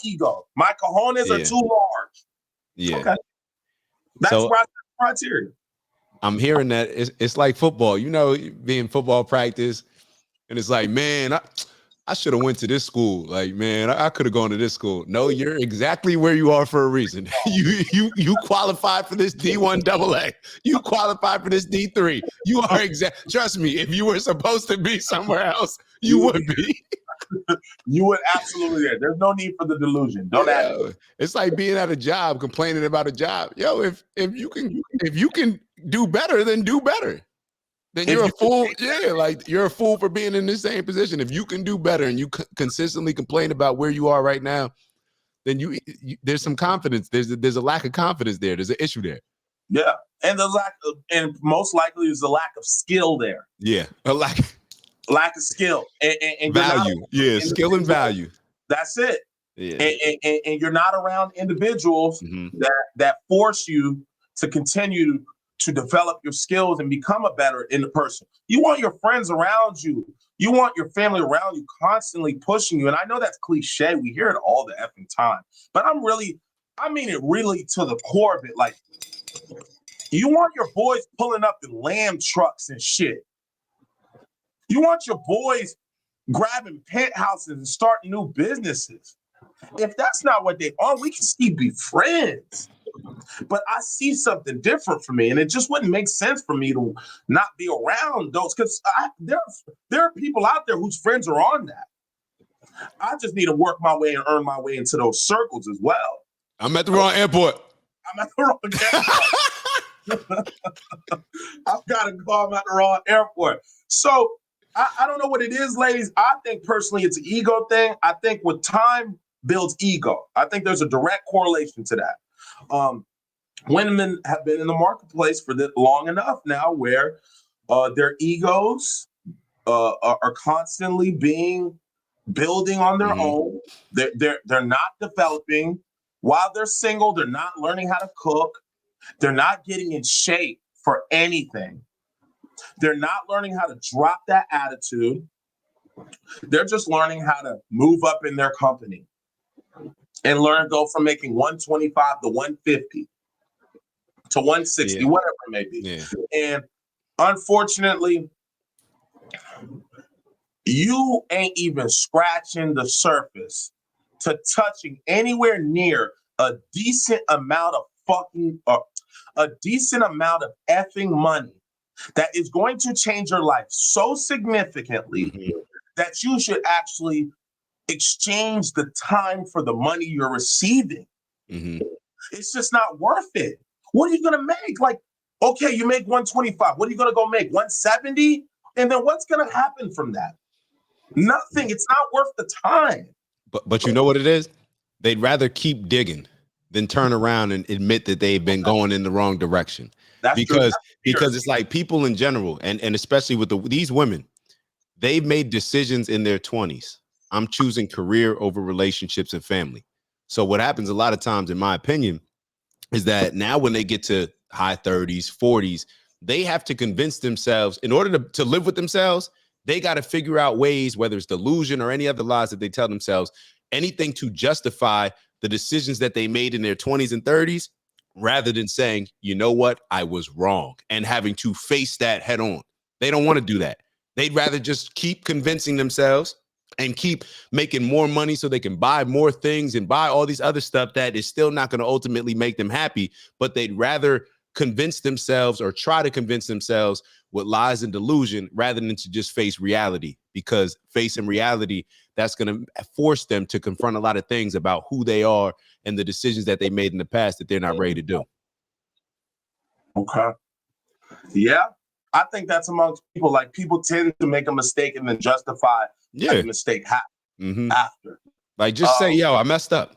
ego. My cojones are too large. Yeah. Okay. That's criteria. I'm hearing that it's like football, being football practice, and it's like, man, I should have went to this school. Like, man, I could have gone to this school. No, you're exactly where you are for a reason. You qualified for this D1 AA. You qualified for this D3. You are trust me, if you were supposed to be somewhere else, you would be. You would absolutely. There's no need for the delusion. Don't ask. It's like being at a job, complaining about a job. Yo, if you can do better, then do better. Then you're a fool. Yeah, like you're a fool for being in the same position. If you can do better and you consistently complain about where you are right now, then you there's some confidence. There's a lack of confidence there. There's an issue there. Yeah, and and most likely there's a lack of skill there. Yeah, a lack of skill and value. Skill and value. That's it. Yeah, and you're not around individuals that force you to continue to develop your skills and become a better person. You want your friends around you. You want your family around you constantly pushing you. And I know that's cliche. We hear it all the effing time. But I mean it really to the core of it. Like, you want your boys pulling up in lamb trucks and shit. You want your boys grabbing penthouses and starting new businesses. If that's not what they are, we can still be friends. But I see something different for me, and it just wouldn't make sense for me to not be around those, because there are people out there whose friends are on that. I just need to work my way and earn my way into those circles as well. I'm at the wrong airport. I'm at the wrong airport. I've got to go. I'm at the wrong airport. So I don't know what it is, ladies. I think personally it's an ego thing. I think with time builds ego. I think there's a direct correlation to that. Women have been in the marketplace for long enough now where their egos are constantly building on their own. They're not developing. While they're single, they're not learning how to cook. They're not getting in shape for anything. They're not learning how to drop that attitude. They're just learning how to move up in their company and go from making 125 to 150 to 160, whatever it may be. Yeah. And unfortunately, you ain't even scratching the surface to touching anywhere near a decent amount of effing money that is going to change your life so significantly that you should actually exchange the time for the money you're receiving. It's just not worth it. What are you going to make? Like, okay, you make 125. What are you going to go make? 170? And then what's going to happen from that? Nothing. It's not worth the time. But you know what it is? They'd rather keep digging than turn around and admit that they've been going in the wrong direction. Because it's like people in general, and especially with these women, they've made decisions in their 20s. I'm choosing career over relationships and family. So what happens a lot of times, in my opinion, is that now when they get to high 30s, 40s, they have to convince themselves, in order to live with themselves, they got to figure out ways, whether it's delusion or any other lies that they tell themselves, anything to justify the decisions that they made in their 20s and 30s, rather than saying, you know what, I was wrong, and having to face that head on. They don't want to do that. They'd rather just keep convincing themselves and keep making more money so they can buy more things and buy all these other stuff that is still not going to ultimately make them happy. But they'd rather convince themselves or try to convince themselves with lies and delusion rather than to just face reality, because facing reality, that's going to force them to confront a lot of things about who they are and the decisions that they made in the past that they're not ready to do. Okay. Yeah. I think that's amongst people. Like, people tend to make a mistake and then justify the mistake after. Like, just say, yo, I messed up.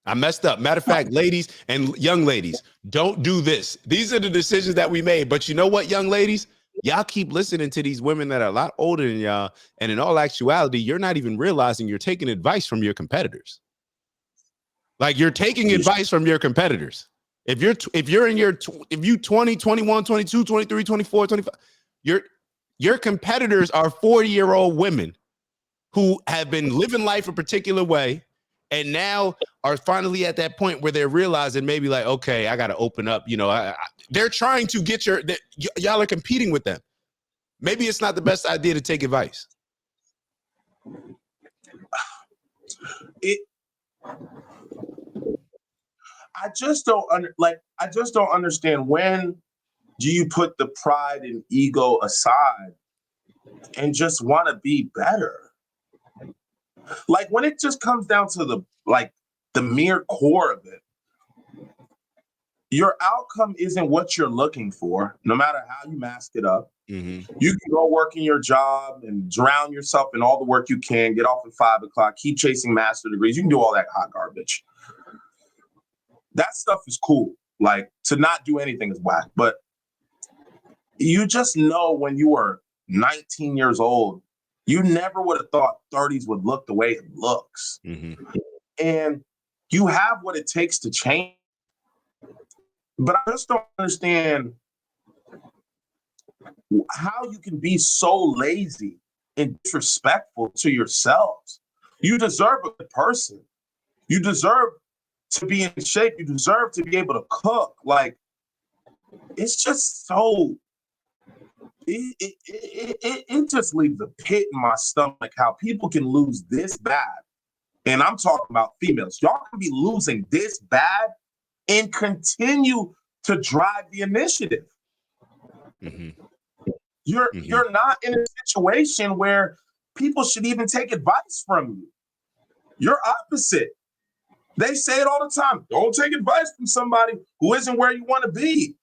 I messed up. Matter of fact, ladies and young ladies, don't do this. These are the decisions that we made. But you know what, young ladies? Y'all keep listening to these women that are a lot older than y'all. And in all actuality, you're not even realizing you're taking advice from your competitors. Like, you're taking advice from your competitors. If you 20, 21, 22, 23, 24, 25, your competitors are 40-year-old women who have been living life a particular way and now are finally at that point where they're realizing maybe like, okay, I got to open up. You know, they're trying to get y'all are competing with them. Maybe it's not the best idea to take advice. I just don't understand, when do you put the pride and ego aside and just want to be better? Like, when it just comes down to the mere core of it, your outcome isn't what you're looking for, no matter how you mask it up. You can go work in your job and drown yourself in all the work you can, get off at 5 o'clock, keep chasing master degrees. You can do all that hot garbage. That stuff is cool. Like, to not do anything is whack. But you just know, when you were 19 years old, you never would have thought 30s would look the way it looks. And you have what it takes to change. But I just don't understand how you can be so lazy and disrespectful to yourselves. You deserve a good person. You deserve to be in shape. You deserve to be able to cook. Like, it's just so it just leaves a pit in my stomach how people can lose this bad. And I'm talking about females. Y'all can be losing this bad and continue to drive the initiative. Mm-hmm. You're not in a situation where people should even take advice from you. You're opposite. They say it all the time. Don't take advice from somebody who isn't where you want to be.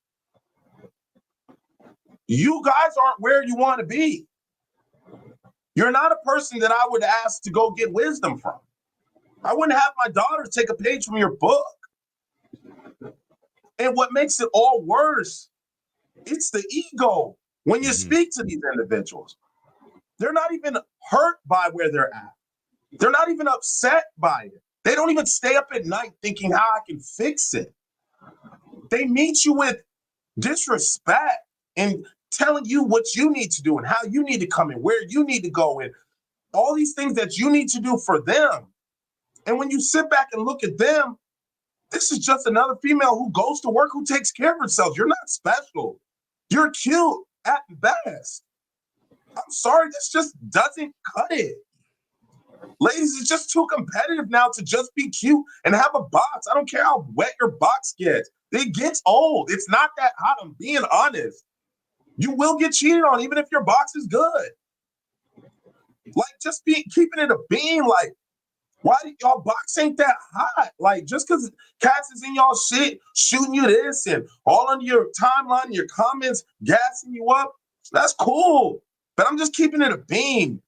You guys aren't where you want to be. You're not a person that I would ask to go get wisdom from. I wouldn't have my daughter take a page from your book. And what makes it all worse, it's the ego. When you speak to these individuals, they're not even hurt by where they're at. They're not even upset by it. They don't even stay up at night thinking how I can fix it. They meet you with disrespect and telling you what you need to do and how you need to come in, where you need to go in, all these things that you need to do for them. And when you sit back and look at them, this is just another female who goes to work, who takes care of herself. You're not special. You're cute at best. I'm sorry, this just doesn't cut it. Ladies, it's just too competitive now to just be cute and have a box. I don't care how wet your box gets. It gets old. It's not that hot. I'm being honest. You will get cheated on even if your box is good. Like, just keeping it a beam. Like, why y'all box ain't that hot? Like, just because cats is in y'all shit, shooting you this and all on your timeline, your comments, gassing you up, that's cool. But I'm just keeping it a beam.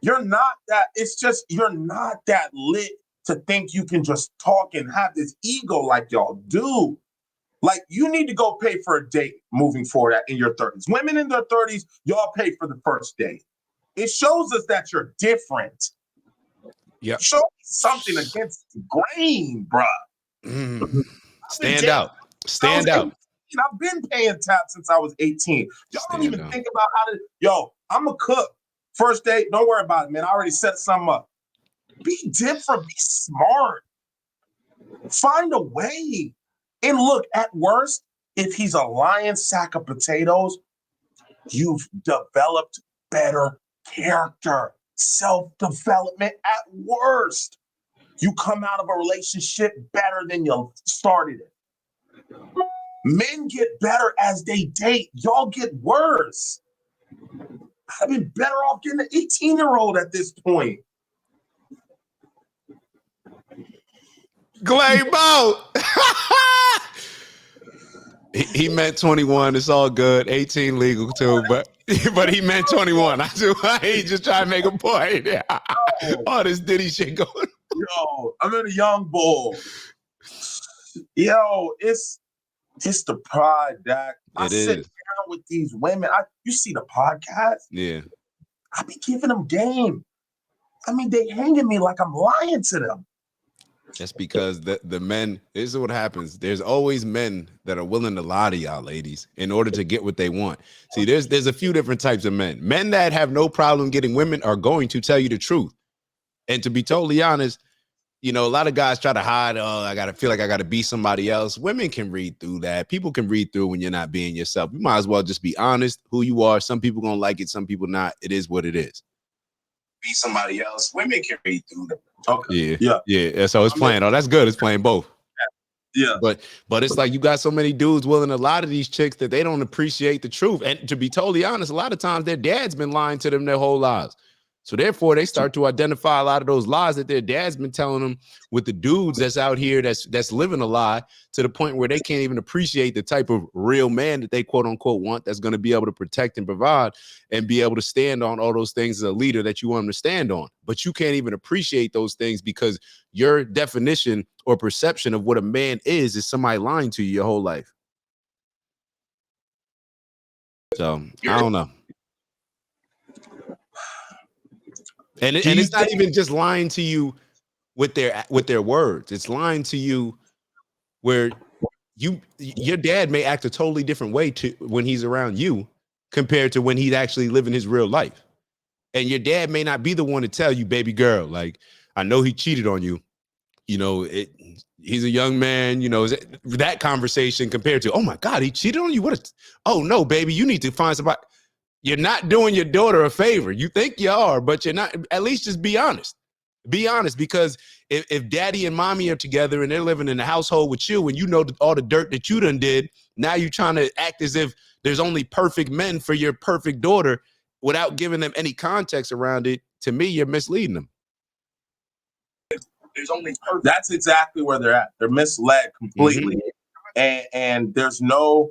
You're not that lit to think you can just talk and have this ego like y'all do. Like, you need to go pay for a date moving forward in your 30s. Women in their 30s, y'all pay for the first date. It shows us that you're different. Yeah. Show me something against the grain, bruh. Stand out. Stand out. I've been paying tap since I was 18. Y'all don't even think about how to, I'm a cook. First date, don't worry about it, man. I already set something up. Be different, be smart. Find a way. And look, at worst, if he's a lion sack of potatoes, you've developed better character, self-development. At worst, you come out of a relationship better than you started it. Men get better as they date. Y'all get worse. I'd be better off getting an 18-year-old at this point. Glaybo. He meant 21. It's all good. 18 legal too, but he meant 21. He just trying to make a point. All this Diddy shit going on. I'm in a young bull. It's the pride, DAC. I sit down with these women. You see the podcast? Yeah. I be giving them game. I mean, they hanging me like I'm lying to them. That's because the men, this is what happens. There's always men that are willing to lie to y'all ladies in order to get what they want. See, there's a few different types of men. Men that have no problem getting women are going to tell you the truth. And to be totally honest, a lot of guys try to hide, I feel like I got to be somebody else. Women can read through that. People can read through when you're not being yourself. You might as well just be honest who you are. Some people going to like it. Some people not. It is what it is. Be somebody else. Women can read through them. Okay. Yeah. So it's playing. Oh, that's good. It's playing both. Yeah. But it's like you got so many dudes willing to lie to these chicks that they don't appreciate the truth. And to be totally honest, a lot of times their dad's been lying to them their whole lives. So therefore, they start to identify a lot of those lies that their dad's been telling them with the dudes that's out here that's living a lie, to the point where they can't even appreciate the type of real man that they quote unquote want, that's going to be able to protect and provide and be able to stand on all those things as a leader that you want them to stand on. But you can't even appreciate those things because your definition or perception of what a man is somebody lying to you your whole life. So I don't know. And it's not even just lying to you with their words. It's lying to you where your dad may act a totally different way to when he's around you compared to when he's actually living his real life. And your dad may not be the one to tell you, baby girl, like, I know he cheated on you. He's a young man, that conversation compared to, oh my God, he cheated on you. Oh no, baby, you need to find somebody. You're not doing your daughter a favor. You think you are, but you're not. At least just be honest. Be honest, because if daddy and mommy are together and they're living in the household with you and you know all the dirt that you done did, now you're trying to act as if there's only perfect men for your perfect daughter without giving them any context around it. To me, you're misleading them. There's only perfect. That's exactly where they're at. They're misled completely. And there's no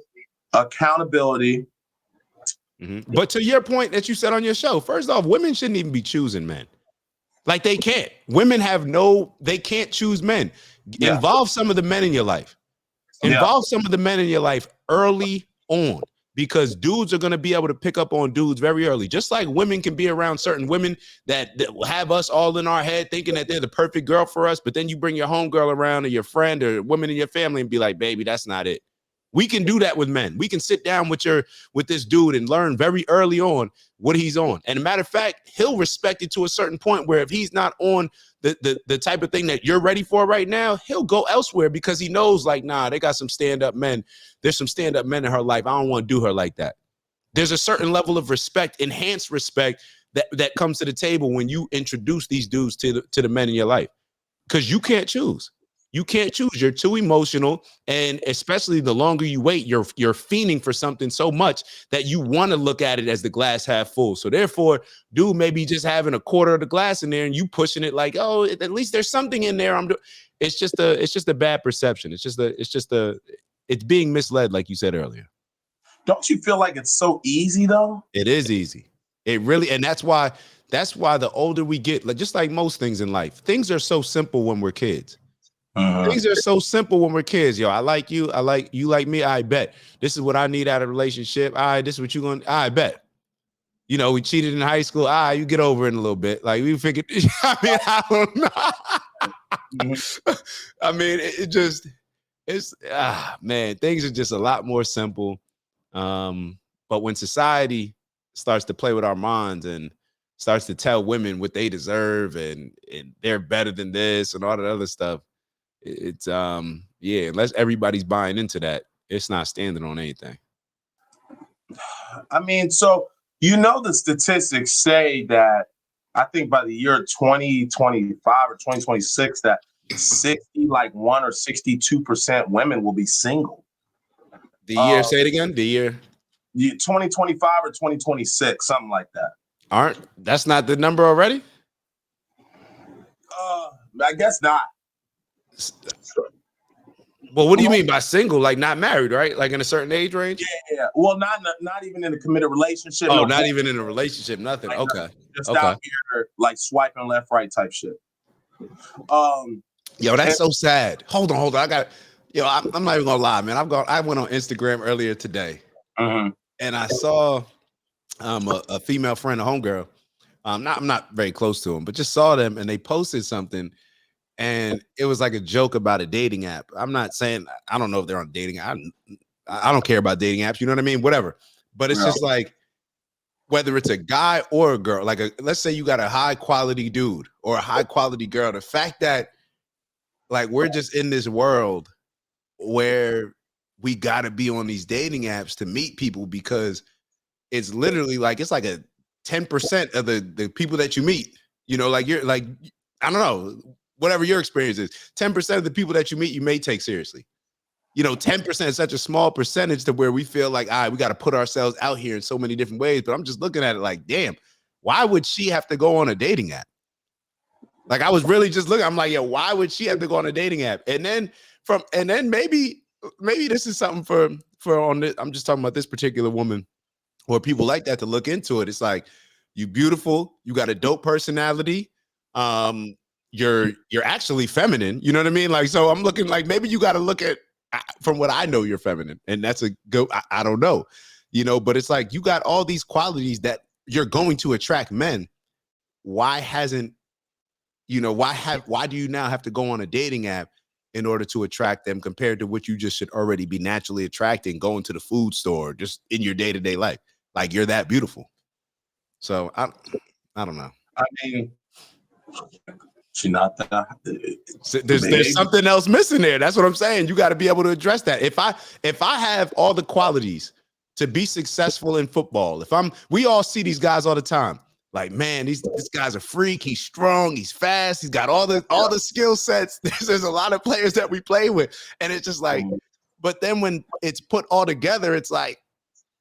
accountability. But to your point that you said on your show, first off, women shouldn't even be choosing men. Like they can't. Women they can't choose men. Involve some of the men in your life. Involve some of the men in your life early on, because dudes are going to be able to pick up on dudes very early. Just like women can be around certain women that will have us all in our head thinking that they're the perfect girl for us, but then you bring your homegirl around or your friend or women in your family and be like, baby, that's not it. We can do that with men. We can sit down with this dude and learn very early on what he's on. And a matter of fact, he'll respect it to a certain point where if he's not on the type of thing that you're ready for right now, he'll go elsewhere because he knows, like, nah, they got some stand-up men. There's some stand-up men in her life. I don't want to do her like that. There's a certain level of respect, enhanced respect that comes to the table when you introduce these dudes to the men in your life, because you can't choose. You can't choose. You're too emotional. And especially the longer you wait, you're fiending for something so much that you want to look at it as the glass half full. So therefore, dude, maybe just having a quarter of the glass in there and you pushing it like, oh, at least there's something in there. It's just a bad perception. It's being misled, like you said earlier. Don't you feel like it's so easy though? It is easy. It really, and that's why the older we get, like just like most things in life, things are so simple when we're kids. Things are so simple when we're kids. Yo, I like you. I like you like me. I bet. This is what I need out of a relationship. This is what you're going to, I bet. You know, we cheated in high school. You get over it in a little bit. Like we figured, I don't know. I mean, man, things are just a lot more simple. But when society starts to play with our minds and starts to tell women what they deserve and they're better than this and all that other stuff, it's unless everybody's buying into that, it's not standing on anything. I mean, so the statistics say that I think by the year 2025 or 2026 that 61 or 62% women will be single. The year, say it again. The year 2025 or 2026, something like that. That's not the number already? I guess not. Well, what do you mean by single? Like not married, right? Like in a certain age range? Yeah. Well, not even in a committed relationship. Oh, not even in a relationship. Nothing. Like, okay. Just out here, like swiping left, right type shit. Yo, that's so sad. Hold on. I'm not even gonna lie, man. I went on Instagram earlier today, and I saw a female friend, a homegirl. I'm not very close to them, but just saw them, and they posted something. And it was like a joke about a dating app. I'm not saying, I don't know if they're on dating. I don't care about dating apps. You know what I mean? Whatever. But it's just like, whether it's a guy or a girl, like let's say you got a high quality dude or a high quality girl. The fact that like, we're just in this world where we got to be on these dating apps to meet people, because it's literally like, it's like a 10% of the people that you meet, like you're like, I don't know, whatever your experience is, 10% of the people that you meet, you may take seriously. 10% is such a small percentage to where we feel like, we got to put ourselves out here in so many different ways. But I'm just looking at it like, damn, why would she have to go on a dating app? Like, I was really just looking, I'm like, why would she have to go on a dating app? And then maybe this is something for on this. I'm just talking about this particular woman or people like that to look into it. It's like, you beautiful, you got a dope personality. You're actually feminine. You know what I mean? Like, so I'm looking like, maybe you got to look at, from what I know, you're feminine, and that's a go. I don't know, but it's like, you got all these qualities that you're going to attract men. Why do you now have to go on a dating app in order to attract them, compared to what you just should already be naturally attracting, going to the food store, just in your day-to-day life? Like, you're that beautiful. So I don't know. I mean, she not that. There's something else missing there. That's what I'm saying. You got to be able to address that. If I have all the qualities to be successful in football, we all see these guys all the time. Like, man, this guy's a freak. He's strong. He's fast. He's got all the skill sets. There's a lot of players that we play with, and it's just like, but then when it's put all together, it's like,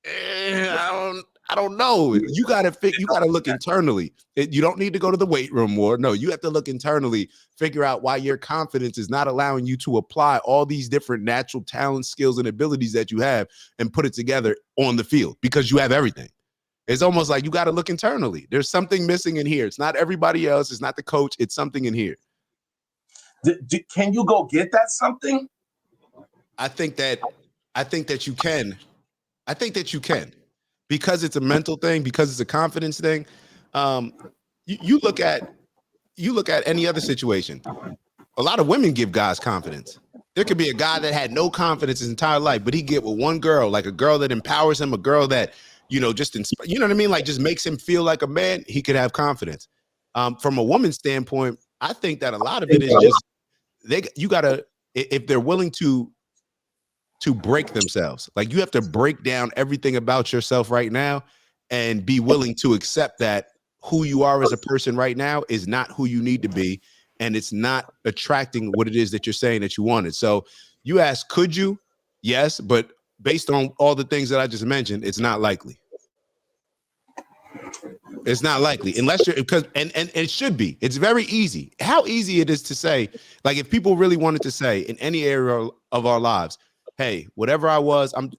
I don't know. You gotta look internally. You don't need to go to the weight room more. No, you have to look internally, figure out why your confidence is not allowing you to apply all these different natural talents, skills, and abilities that you have and put it together on the field, because you have everything. It's almost like you got to look internally. There's something missing in here. It's not everybody else. It's not the coach. It's something in here. Can you go get that something? I think that you can. I think that you can, because it's a mental thing, because it's a confidence thing. You look at any other situation. A lot of women give guys confidence. There could be a guy that had no confidence his entire life, but he get with one girl, like a girl that empowers him, a girl that, just you know what I mean? Like, just makes him feel like a man. He could have confidence. From a woman's standpoint, I think that a lot of it is just you gotta, if they're willing to break themselves, like, you have to break down everything about yourself right now and be willing to accept that who you are as a person right now is not who you need to be, and it's not attracting what it is that you're saying that you wanted. So you ask, could you? Yes, but based on all the things that I just mentioned, it's not likely. It's not likely, unless you're, because and it should be. It's very easy. How easy it is to say, like, if people really wanted to say in any area of our lives, hey, whatever I was, I'm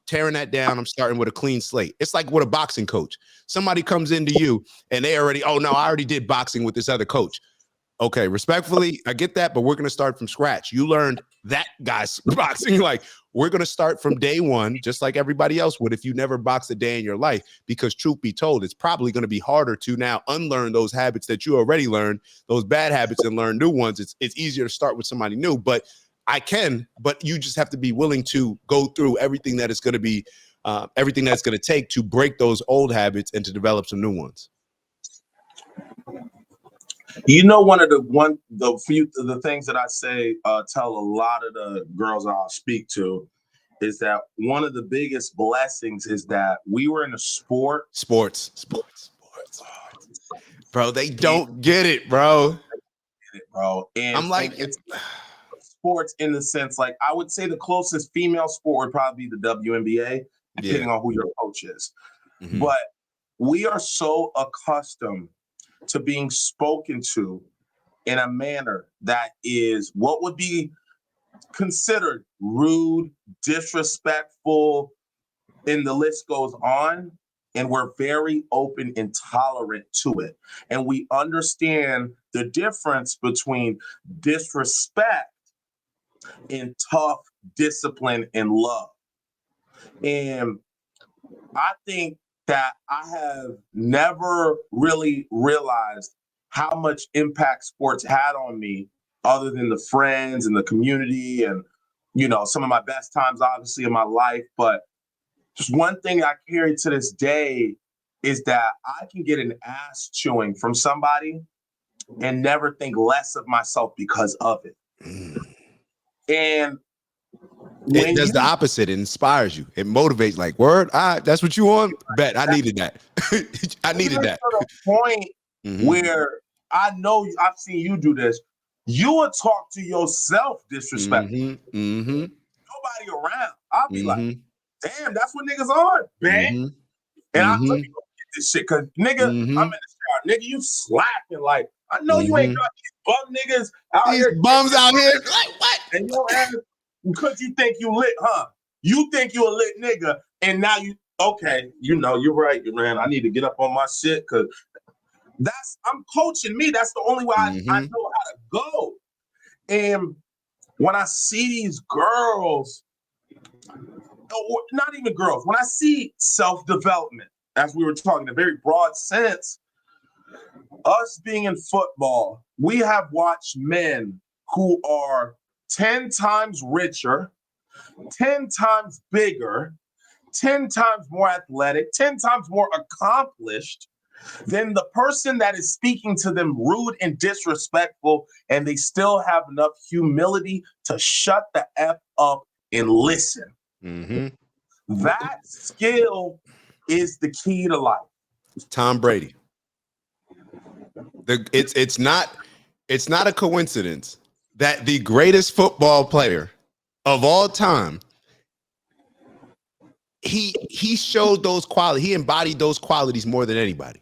tearing that down. I'm starting with a clean slate. It's like with a boxing coach. Somebody comes into you and they already, oh no, I already did boxing with this other coach. Okay, respectfully, I get that, but we're going to start from scratch. You learned that guy's boxing. Like, we're going to start from day one, just like everybody else would if you never boxed a day in your life, because truth be told, it's probably going to be harder to now unlearn those habits that you already learned, those bad habits, and learn new ones. It's easier to start with somebody new, but you just have to be willing to go through everything that it's going to be, everything that's going to take to break those old habits and to develop some new ones. One of the things that I say, tell a lot of the girls I'll speak to, is that one of the biggest blessings is that we were in a sports. Bro, they don't get it, bro. And I'm like, it's sports in the sense, like, I would say the closest female sport would probably be the WNBA, depending on who your coach is. Mm-hmm. But we are so accustomed to being spoken to in a manner that is what would be considered rude, disrespectful, and the list goes on. And we're very open and tolerant to it. And we understand the difference between disrespect and tough discipline and love. And I think that I have never really realized how much impact sports had on me, other than the friends and the community and, some of my best times, obviously, in my life. But just one thing I carry to this day is that I can get an ass chewing from somebody and never think less of myself because of it. And it does the opposite. It inspires you. It motivates. Like, word, that's what you want? Bet. I needed that. I needed that. To the point where I know I've seen you do this. You would talk to yourself disrespectfully. Nobody around. I'll be like, damn, that's what niggas on, man. And I'm let me go get this shit, because nigga, I'm in the shower. Nigga, you slacking. Like, I know you ain't got these bum niggas out these here. Bums out here. Like, what? And your ass, because you think you lit, huh? You think you a lit nigga, and now you're right, man. I need to get up on my shit, because I'm coaching me. That's the only way I know how to go. And when I see these girls, or not even girls, when I see self-development, as we were talking in a very broad sense, us being in football, we have watched men who are 10 times richer, 10 times bigger, 10 times more athletic, 10 times more accomplished than the person that is speaking to them rude and disrespectful, and they still have enough humility to shut the F up and listen. That skill is the key to life. Tom Brady. It's not a coincidence that the greatest football player of all time, he showed those qualities. He embodied those qualities more than anybody.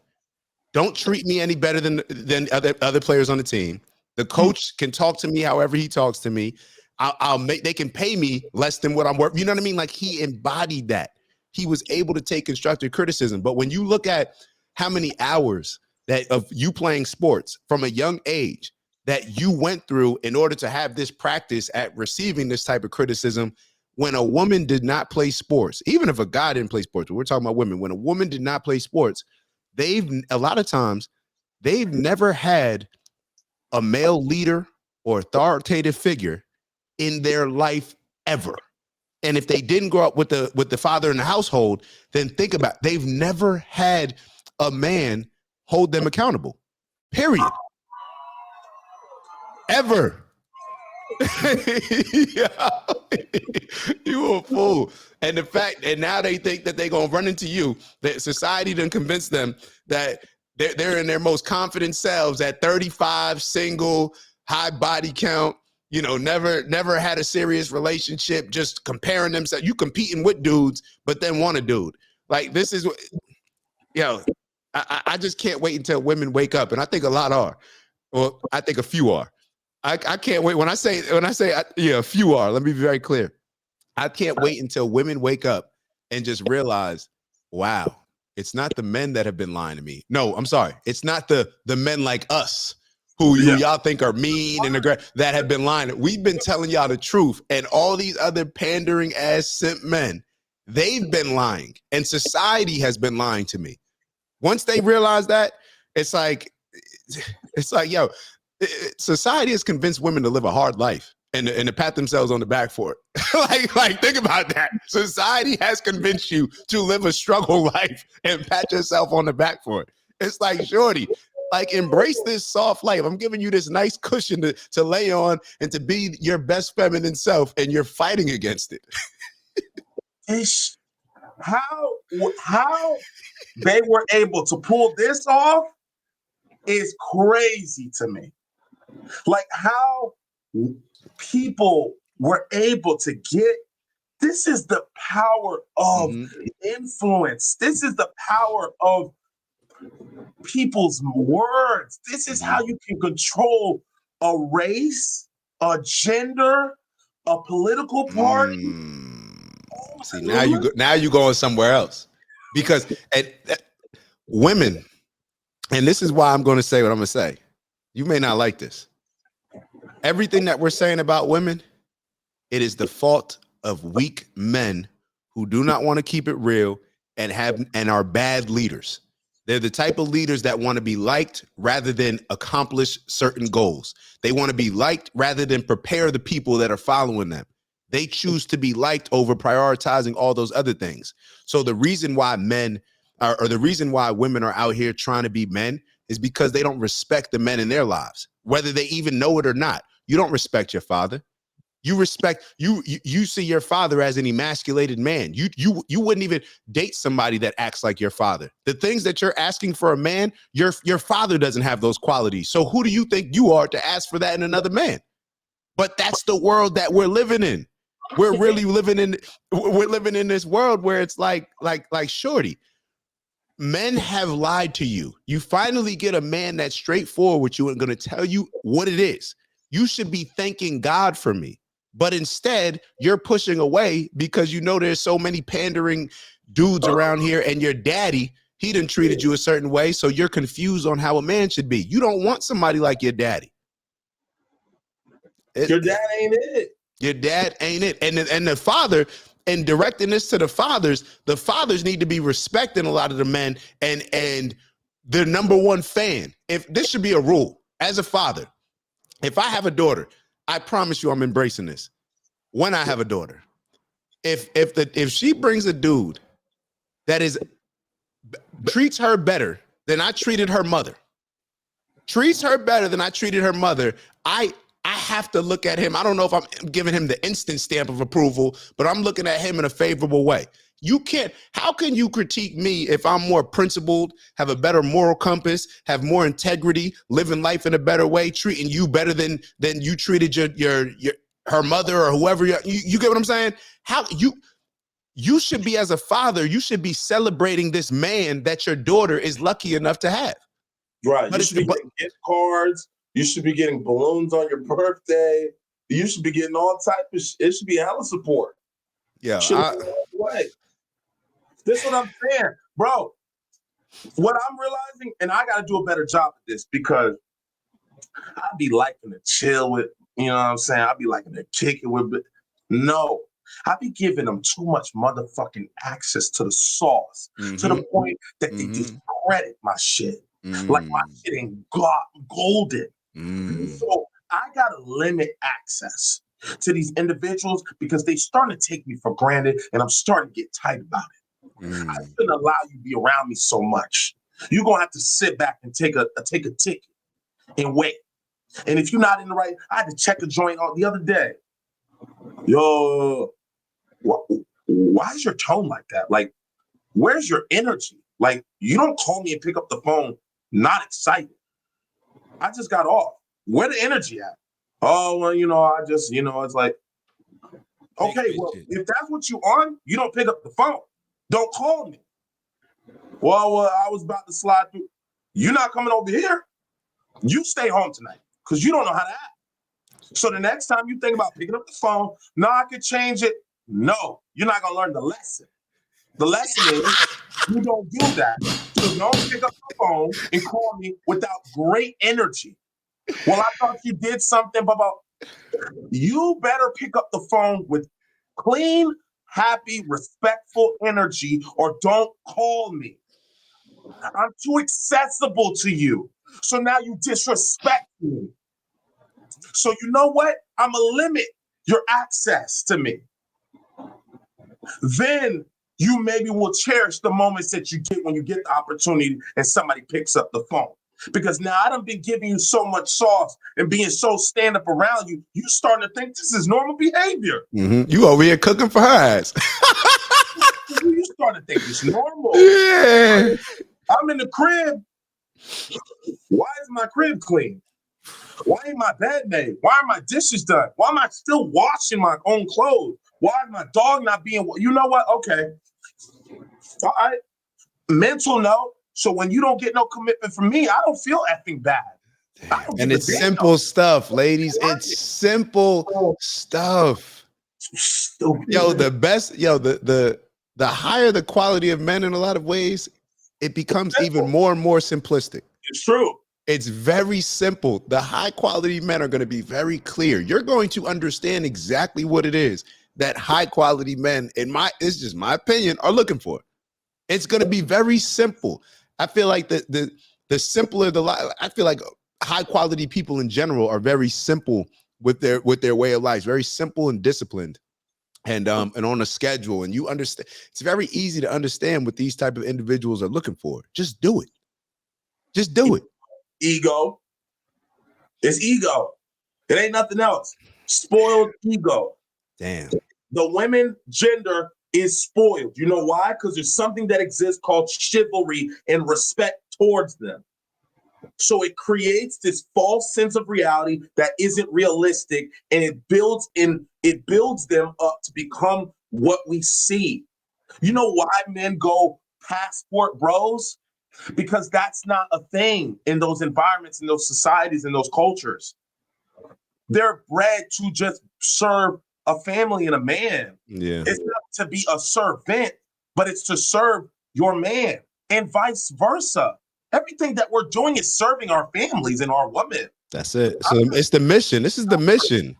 Don't treat me any better than other players on the team. The coach can talk to me however he talks to me. They can pay me less than what I'm worth. You know what I mean? Like, he embodied that. He was able to take constructive criticism. But when you look at how many hours that of you playing sports from a young age that you went through in order to have this practice at receiving this type of criticism, when a woman did not play sports, even if a guy didn't play sports, but we're talking about women, when a woman did not play sports, a lot of times they've never had a male leader or authoritative figure in their life ever. And if they didn't grow up with the father in the household, then think about it. They've never had a man hold them accountable. Period. Ever. You a fool. And now they think that they're gonna run into you. That society done convinced them that they're in their most confident selves at 35, single, high body count, you know, never had a serious relationship, just comparing themselves. You competing with dudes, but then want a dude. Like, this is, I just can't wait until women wake up. And I think a lot are. Well, I think a few are. I can't wait. When I say a few are, let me be very clear. I can't wait until women wake up and just realize, wow, it's not the men that have been lying to me. No, I'm sorry. It's not the men like us who y'all think are mean and that have been lying. We've been telling y'all the truth, and all these other pandering ass simp men, they've been lying, and society has been lying to me. Once they realize that, it's like, yo, society has convinced women to live a hard life and to pat themselves on the back for it. like think about that. Society has convinced you to live a struggle life and pat yourself on the back for it. It's like, shorty, like, embrace this soft life. I'm giving you this nice cushion to lay on and to be your best feminine self, and you're fighting against it. How they were able to pull this off is crazy to me. Like, how people were able to get, this is the power of influence. This is the power of people's words. This is how you can control a race, a gender, a political party. See, now you going somewhere else, because women, and this is why I'm going to say what I'm going to say. You may not like this. Everything that we're saying about women, it is the fault of weak men who do not want to keep it real and are bad leaders. They're the type of leaders that want to be liked rather than accomplish certain goals. They want to be liked rather than prepare the people that are following them. They choose to be liked over prioritizing all those other things. So the reason why men or the reason why women are out here trying to be men is because they don't respect the men in their lives, whether they even know it or not. You don't respect your father. You see your father as an emasculated man. You wouldn't even date somebody that acts like your father. The things that you're asking for a man, your father doesn't have those qualities. So who do you think you are to ask for that in another man? But that's the world that we're living in. We're living in this world where it's like shorty. Men have lied to you. You finally get a man that's straightforward with you and going to tell you what it is. You should be thanking God for me. But instead, you're pushing away because you know there's so many pandering dudes around here, and your daddy, he done treated you a certain way, so you're confused on how a man should be. You don't want somebody like your daddy. Your dad ain't it. Your dad ain't it. And the father, and directing this to the fathers need to be respecting a lot of the men and their number one fan. If this should be a rule, as a father, if I have a daughter, I promise you I'm embracing this. When I have a daughter, if she brings a dude that treats her better than I treated her mother, I have to look at him. I don't know if I'm giving him the instant stamp of approval, but I'm looking at him in a favorable way. You can't. How can you critique me if I'm more principled, have a better moral compass, have more integrity, living life in a better way, treating you better than you treated her mother or whoever? You get what I'm saying? How you should be, as a father, you should be celebrating this man that your daughter is lucky enough to have. Right. But You should be getting gift cards. You should be getting balloons on your birthday. You should be getting all type of shit. It should be hella support. Yeah. Way. This is what I'm saying, bro. What I'm realizing, and I got to do a better job at this, because I'd be liking to chill with, you know what I'm saying? I'd be liking to kick it with, no. I be giving them too much motherfucking access to the sauce, to the point that they discredit my shit. Like my shit ain't golden. So I gotta limit access to these individuals because they starting to take me for granted, and I'm starting to get tight about it. I shouldn't allow you to be around me so much. You're gonna have to sit back and take a ticket and wait. And if you're not in the right, I had to check a joint out the other day. Yo, why is your tone like that? Like, where's your energy? Like, you don't call me and pick up the phone not excited. I just got off. Where the energy at? Oh, well, I just, it's like, okay, well, if that's what you on, you don't pick up the phone. Don't call me. Well, I was about to slide through. You're not coming over here. You stay home tonight because you don't know how to act. So the next time you think about picking up the phone, no, I could change it. No, you're not going to learn the lesson. The lesson is you don't do that. So don't pick up the phone and call me without great energy. Well, I thought you did something, but you better pick up the phone with clean, happy, respectful energy, or don't call me. I'm too accessible to you. So now you disrespect me. So you know what? I'm going to limit your access to me. Then you maybe will cherish the moments that you get when you get the opportunity and somebody picks up the phone. Because now I done been giving you so much sauce and being so stand up around you, you starting to think this is normal behavior. You over here cooking for her ass. You starting to think it's normal. Yeah. I'm in the crib. Why is my crib clean? Why ain't my bed made? Why are my dishes done? Why am I still washing my own clothes? Why is my dog not being, you know what? Okay. All right. Mental note. So when you don't get no commitment from me, I don't feel effing bad. And it's simple stuff, ladies. It's simple stuff. Stupid. Yo, the higher the quality of men in a lot of ways, it becomes even more and more simplistic. It's true. It's very simple. The high quality men are going to be very clear. You're going to understand exactly what it is that high quality men, it's just my opinion, are looking for. It's going to be very simple. I feel like the simpler the life, I feel like high quality people in general are very simple with their way of life, very simple and disciplined, and on a schedule. And you understand, it's very easy to understand what these type of individuals are looking for. Just do it. Just do it. Ego. It's ego. It ain't nothing else. Spoiled ego. Damn. The women gender is spoiled. You know why? Because there's something that exists called chivalry and respect towards them. So it creates this false sense of reality that isn't realistic, and it builds them up to become what we see. You know why men go passport bros? Because that's not a thing in those environments, in those societies, in those cultures. They're bred to just serve a family and a man. Yeah. It's not to be a servant, but it's to serve your man, and vice versa. Everything that we're doing is serving our families and our women. That's it. So it's the mission. This is the mission.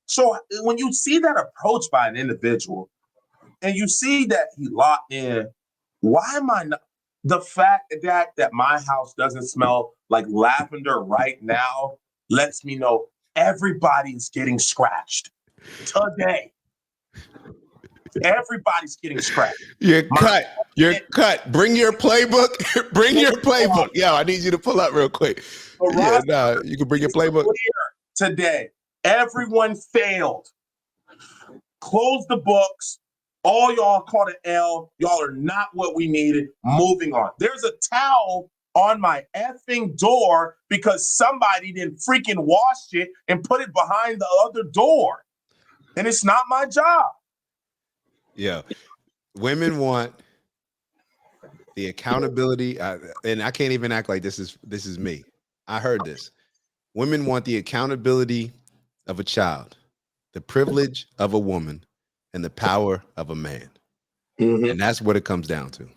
So when you see that approach by an individual and you see that he locked in, why am I not? The fact that my house doesn't smell like lavender right now lets me know everybody's getting scratched today. Everybody's getting scratched. You're cut. Bring your playbook. Bring your playbook. Yo, I need you to pull up real quick. Yeah, no, you can bring your playbook. Today, everyone failed. Close the books. All y'all caught an L. Y'all are not what we needed. Moving on. There's a towel on my effing door because somebody didn't freaking wash it and put it behind the other door. And it's not my job. Yeah. Women want the accountability, and I can't even act like this is me. I heard this. Women want the accountability of a child, the privilege of a woman, and the power of a man. Mm-hmm. And that's what it comes down to.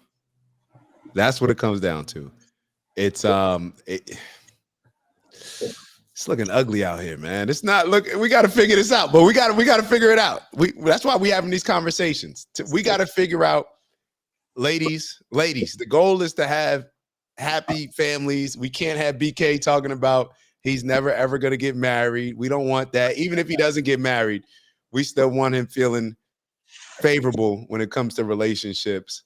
That's what it comes down to. It's it's looking ugly out here, man. It's not look. We got to figure this out, but we got to figure it out. That's why we having these conversations. We got to figure out, ladies. The goal is to have happy families. We can't have BK talking about he's never ever going to get married. We don't want that. Even if he doesn't get married, we still want him feeling favorable when it comes to relationships,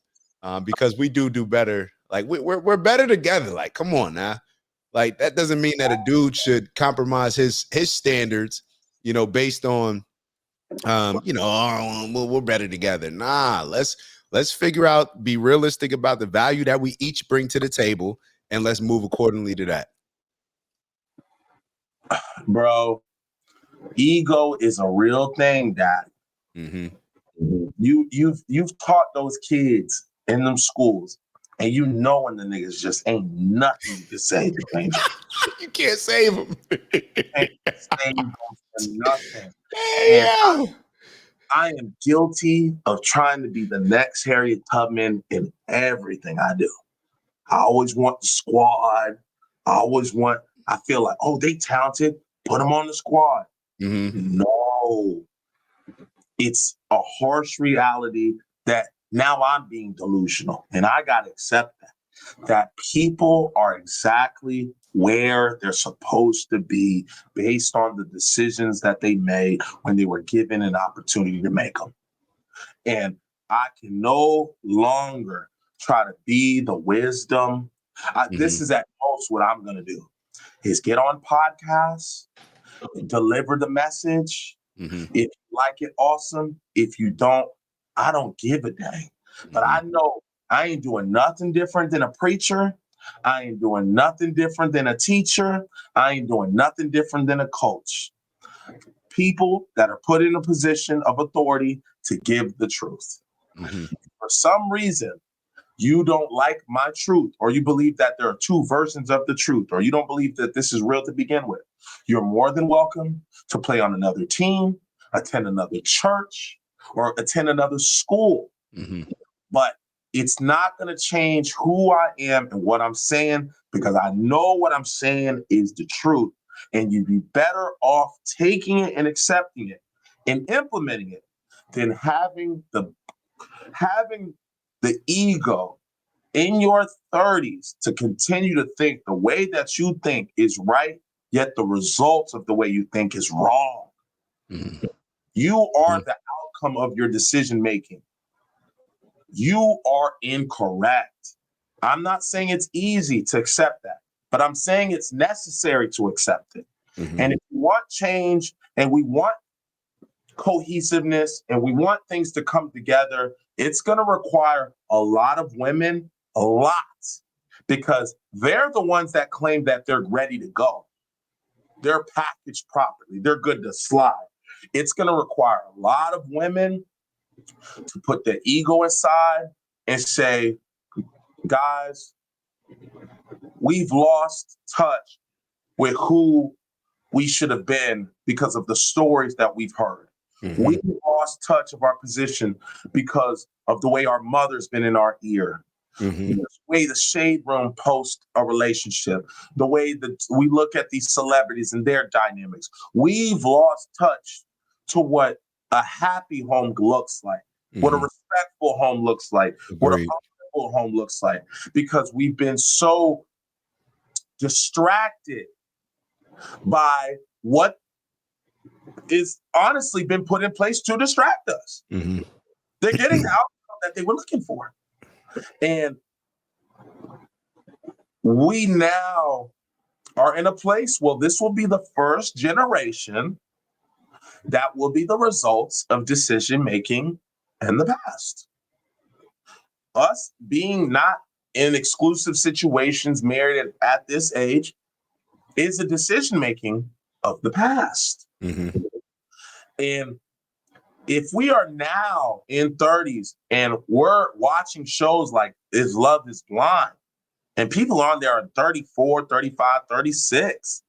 because we do better. Like we're better together. Like, come on now. Like, that doesn't mean that a dude should compromise his standards, based on, oh, we're better together. Nah, let's figure out, be realistic about the value that we each bring to the table, and let's move accordingly to that. Bro, ego is a real thing, Dad. Mm-hmm. You've taught those kids in them schools, and when the niggas just ain't nothing you can say to them. You can't save them. Can't save them for nothing. Hey, And I am guilty of trying to be the next Harriet Tubman in everything I do. I always want the squad. I feel like, oh, they talented, put them on the squad. Mm-hmm. No. It's a harsh reality that now I'm being delusional, and I got to accept that people are exactly where they're supposed to be based on the decisions that they made when they were given an opportunity to make them. And I can no longer try to be the wisdom. This is at most what I'm going to do is get on podcasts, deliver the message. Mm-hmm. If you like it, awesome. If you don't, I don't give a dang. But I know I ain't doing nothing different than a preacher. I ain't doing nothing different than a teacher. I ain't doing nothing different than a coach. People that are put in a position of authority to give the truth. Mm-hmm. For some reason, you don't like my truth, or you believe that there are two versions of the truth, or you don't believe that this is real to begin with, you're more than welcome to play on another team, attend another church, or attend another school. Mm-hmm. But it's not going to change who I am and what I'm saying, because I know what I'm saying is the truth. And you'd be better off taking it and accepting it and implementing it than having the ego in your 30s to continue to think the way that you think is right, yet the results of the way you think is wrong. Mm-hmm. You are the outcome of your decision making. You are incorrect. I'm not saying it's easy to accept that, but I'm saying it's necessary to accept it. Mm-hmm. And if we want change and we want cohesiveness and we want things to come together, it's going to require a lot of women, a lot, because they're the ones that claim that they're ready to go. They're packaged properly. They're good to slide. It's going to require a lot of women to put their ego aside and say, guys, we've lost touch with who we should have been because of the stories that we've heard. Mm-hmm. We lost touch of our position because of the way our mother's been in our ear. Mm-hmm. The way the shade room post a relationship, the way that we look at these celebrities and their dynamics. We've lost touch to what a happy home looks like, what a respectful home looks like, what a comfortable home looks like, because we've been so distracted by what is honestly been put in place to distract us. Mm-hmm. They're getting the outcome that they were looking for. And we now are in a place, well, this will be the first generation that will be the results of decision making and the past. Us being not in exclusive situations, married at this age, is a decision making of the past. Mm-hmm. And if we are now in 30s and we're watching shows like Is Love Is Blind, and people on there are 34, 35, 36,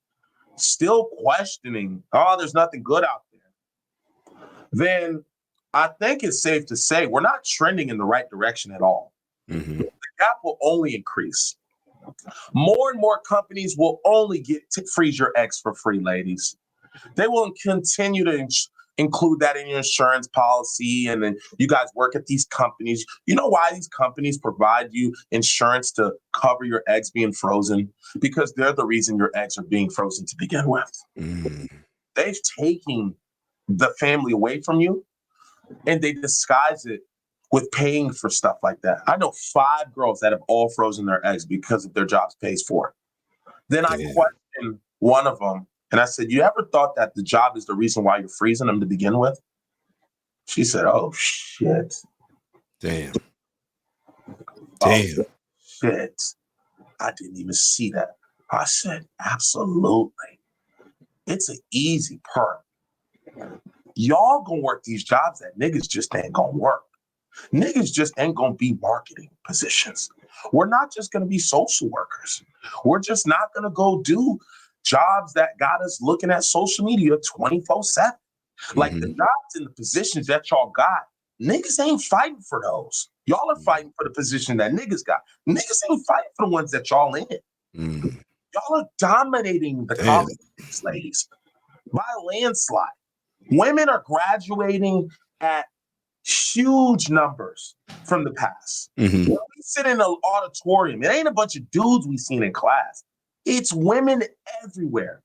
still questioning, oh, there's nothing good out there, then I think it's safe to say we're not trending in the right direction at all. Mm-hmm. The gap will only increase. More and more companies will only get to freeze your ex for free, ladies. They will continue to include that in your insurance policy. And then you guys work at these companies. You know why these companies provide you insurance to cover your eggs being frozen? Because they're the reason your eggs are being frozen to begin with. Mm-hmm. They've taken the family away from you and they disguise it with paying for stuff like that. I know 5 girls that have all frozen their eggs because of their jobs pays for it. Then I questioned one of them and I said, you ever thought that the job is the reason why you're freezing them to begin with? She said, oh, shit. Damn. Oh, shit. I didn't even see that. I said, absolutely. It's an easy perk. Y'all gonna work these jobs that niggas just ain't gonna work. Niggas just ain't gonna be marketing positions. We're not just gonna be social workers. We're just not gonna go do jobs that got us looking at social media 24/7. Like the jobs and the positions that y'all got, niggas ain't fighting for those. Y'all are fighting for the position that niggas got. Niggas ain't fighting for the ones that y'all in. Y'all are dominating the college, ladies, by a landslide. Women are graduating at huge numbers from the past. Mm-hmm. When we sit in an auditorium, it ain't a bunch of dudes we seen in class. It's women everywhere.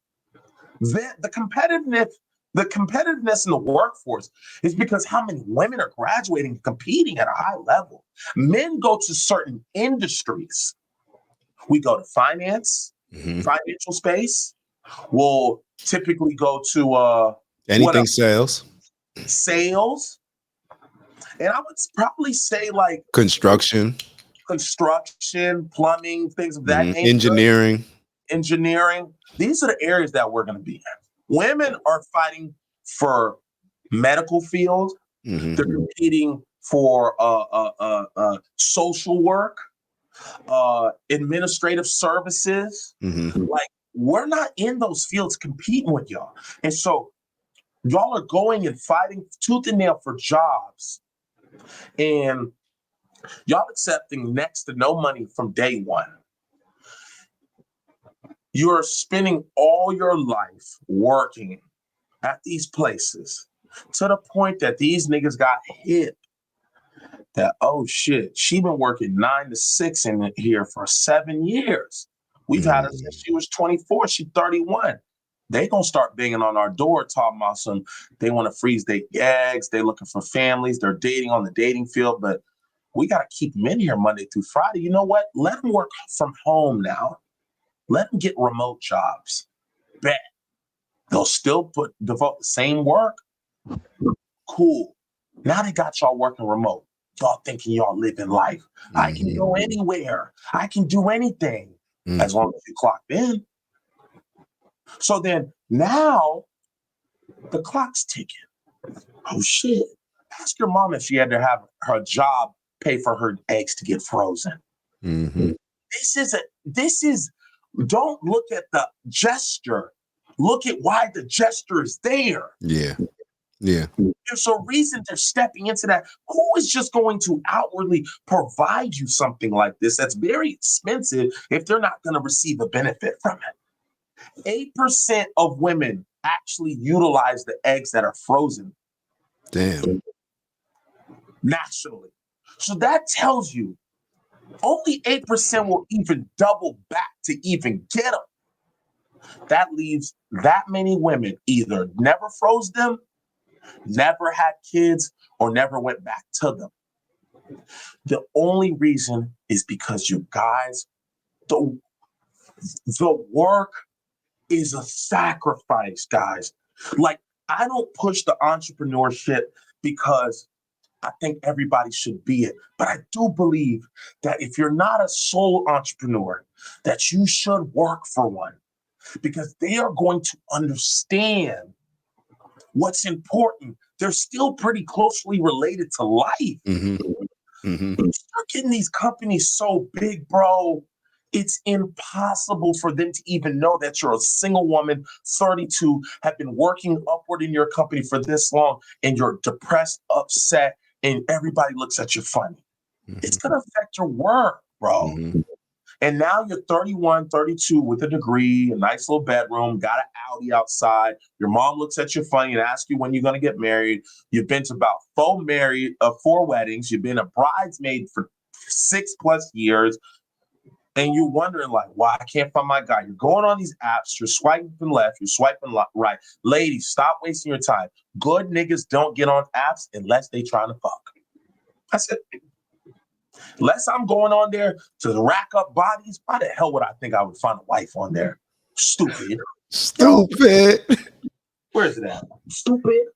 The competitiveness in the workforce is because how many women are graduating and competing at a high level. Men go to certain industries. We go to finance, financial space. We'll typically go to anything sales. Sales. And I would probably say like construction, plumbing, things of that nature. Engineering. These are the areas that we're going to be in. Women are fighting for medical field. They're competing for social work, administrative services. Like we're not in those fields competing with y'all. And so y'all are going and fighting tooth and nail for jobs. And y'all accepting next to no money from day one. You're spending all your life working at these places to the point that these niggas got hip that, oh shit, she been working 9 to 6 in here for 7 years. We've had her since she was 24, she's 31. They gonna start banging on our door talking about some, they want to freeze their eggs, they looking for families, they're dating on the dating field, but we got to keep them in here Monday through Friday. You know what? Let them work from home now. Let them get remote jobs. Bet. They'll still devote the same work. Cool. Now they got y'all working remote. Y'all thinking y'all living life. I can go anywhere. I can do anything as long as you clocked in. So then now the clock's ticking. Oh shit. Ask your mom if she had to have her job pay for her eggs to get frozen. This is, don't look at the gesture. Look at why the gesture is there. Yeah. There's a reason they're stepping into that. Who is just going to outwardly provide you something like this that's very expensive if they're not going to receive a benefit from it? 8% of women actually utilize the eggs that are frozen. Damn. Nationally. So that tells you only 8% will even double back to even get them. That leaves that many women either never froze them, never had kids, or never went back to them. The only reason is because you guys, the work is a sacrifice, guys. Like, I don't push the entrepreneurship because I think everybody should be it. But I do believe that if you're not a sole entrepreneur, that you should work for one because they are going to understand what's important. They're still pretty closely related to life. Mm-hmm. Mm-hmm. You start getting these companies so big, bro, it's impossible for them to even know that you're a single woman, 32, have been working upward in your company for this long, and you're depressed, upset, and everybody looks at you funny. It's going to affect your work, bro. Mm-hmm. And now you're 31, 32 with a degree, a nice little bedroom, got an Audi outside. Your mom looks at you funny and asks you when you're going to get married. You've been to about four weddings. You've been a bridesmaid for 6+ years. And you're wondering, like, why I can't find my guy. You're going on these apps. You're swiping left. You're swiping right. Ladies, stop wasting your time. Good niggas don't get on apps unless they trying to fuck. That's it. Unless I'm going on there to rack up bodies, why the hell would I think I would find a wife on there? Stupid. Stupid. Where is it at? Stupid.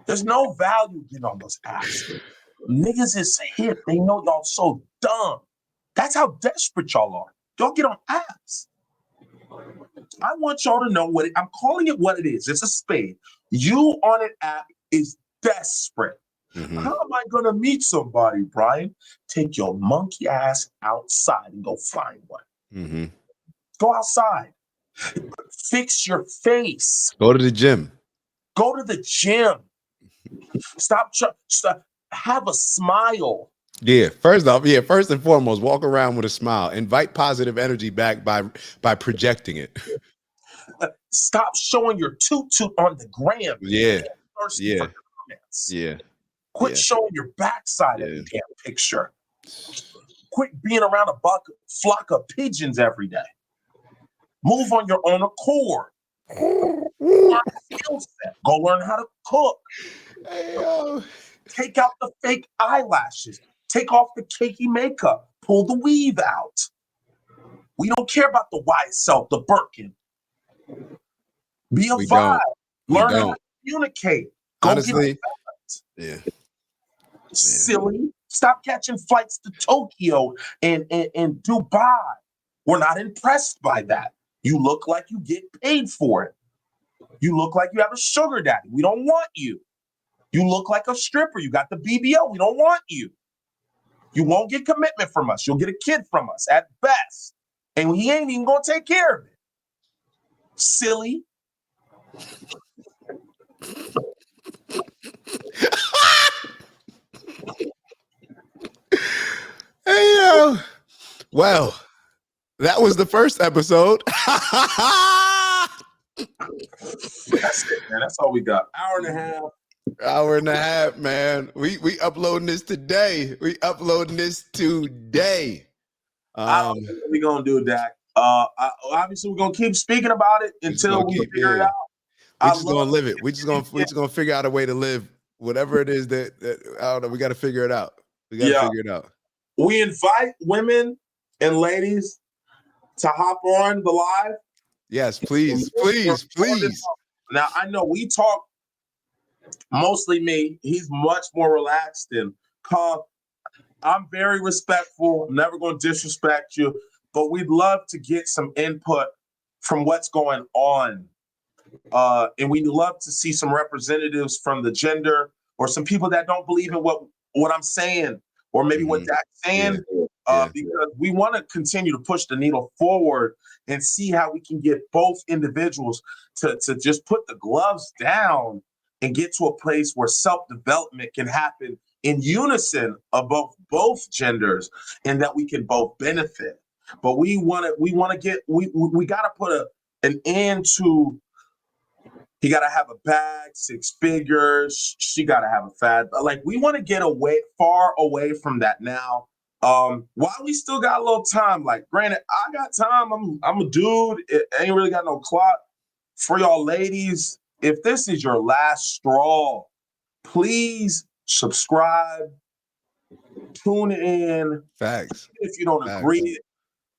There's no value getting on those apps. Niggas is hip. They know y'all so dumb. That's how desperate y'all are. Y'all get on apps. I want y'all to know I'm calling it what it is. It's a spade. You on an app is desperate. Mm-hmm. How am I going to meet somebody, Brian? Take your monkey ass outside and go find one. Mm-hmm. Go outside. Fix your face. Go to the gym. Go to the gym. Stop. Have a smile. Yeah. First and foremost, walk around with a smile. Invite positive energy back by projecting it. Stop showing your toot on the gram. Yeah. Thirsty for comments. Yeah. Quit showing your backside every damn picture. Quit being around a flock of pigeons every day. Move on your own accord. Skill set. Go learn how to cook. Hey, take out the fake eyelashes. Take off the cakey makeup. Pull the weave out. We don't care about the YSL, the Birkin. Be a vibe. Learn how to communicate. Go honestly, get silly. Stop catching flights to Tokyo and Dubai. We're not impressed by that. You look like you get paid for it. You look like you have a sugar daddy. We don't want you. You look like a stripper. You got the BBL. We don't want you. You won't get commitment from us. You'll get a kid from us at best. And he ain't even going to take care of it. Silly. Hey, yo. Well, that was the first episode. That's it, man. That's all we got. Hour and a half, Man. We uploading this today. I don't know what we're going to do, DAC. Obviously, we're going to keep speaking about it until we figure it out. We're just going to live it. We're just going to figure out a way to live whatever it is that I don't know. We got to figure it out. We invite women and ladies to hop on the live. Yes, please. Now, I know we talk, mostly me. He's much more relaxed and calm. I'm very respectful. I'm never going to disrespect you, but we'd love to get some input from what's going on. And we'd love to see some representatives from the gender or some people that don't believe in what I'm saying or maybe what Dak's saying. Because we want to continue to push the needle forward and see how we can get both individuals to just put the gloves down and get to a place where self-development can happen in unison of both genders and that we can both benefit. But we got to put an end to, he got to have a bag, 6 figures. She got to have a fat. Like, we want to get far away from that now. While we still got a little time, like, granted, I got time. I'm a dude. It ain't really got no clock. For y'all ladies, if this is your last straw, please subscribe, tune in. Facts. If you don't agree,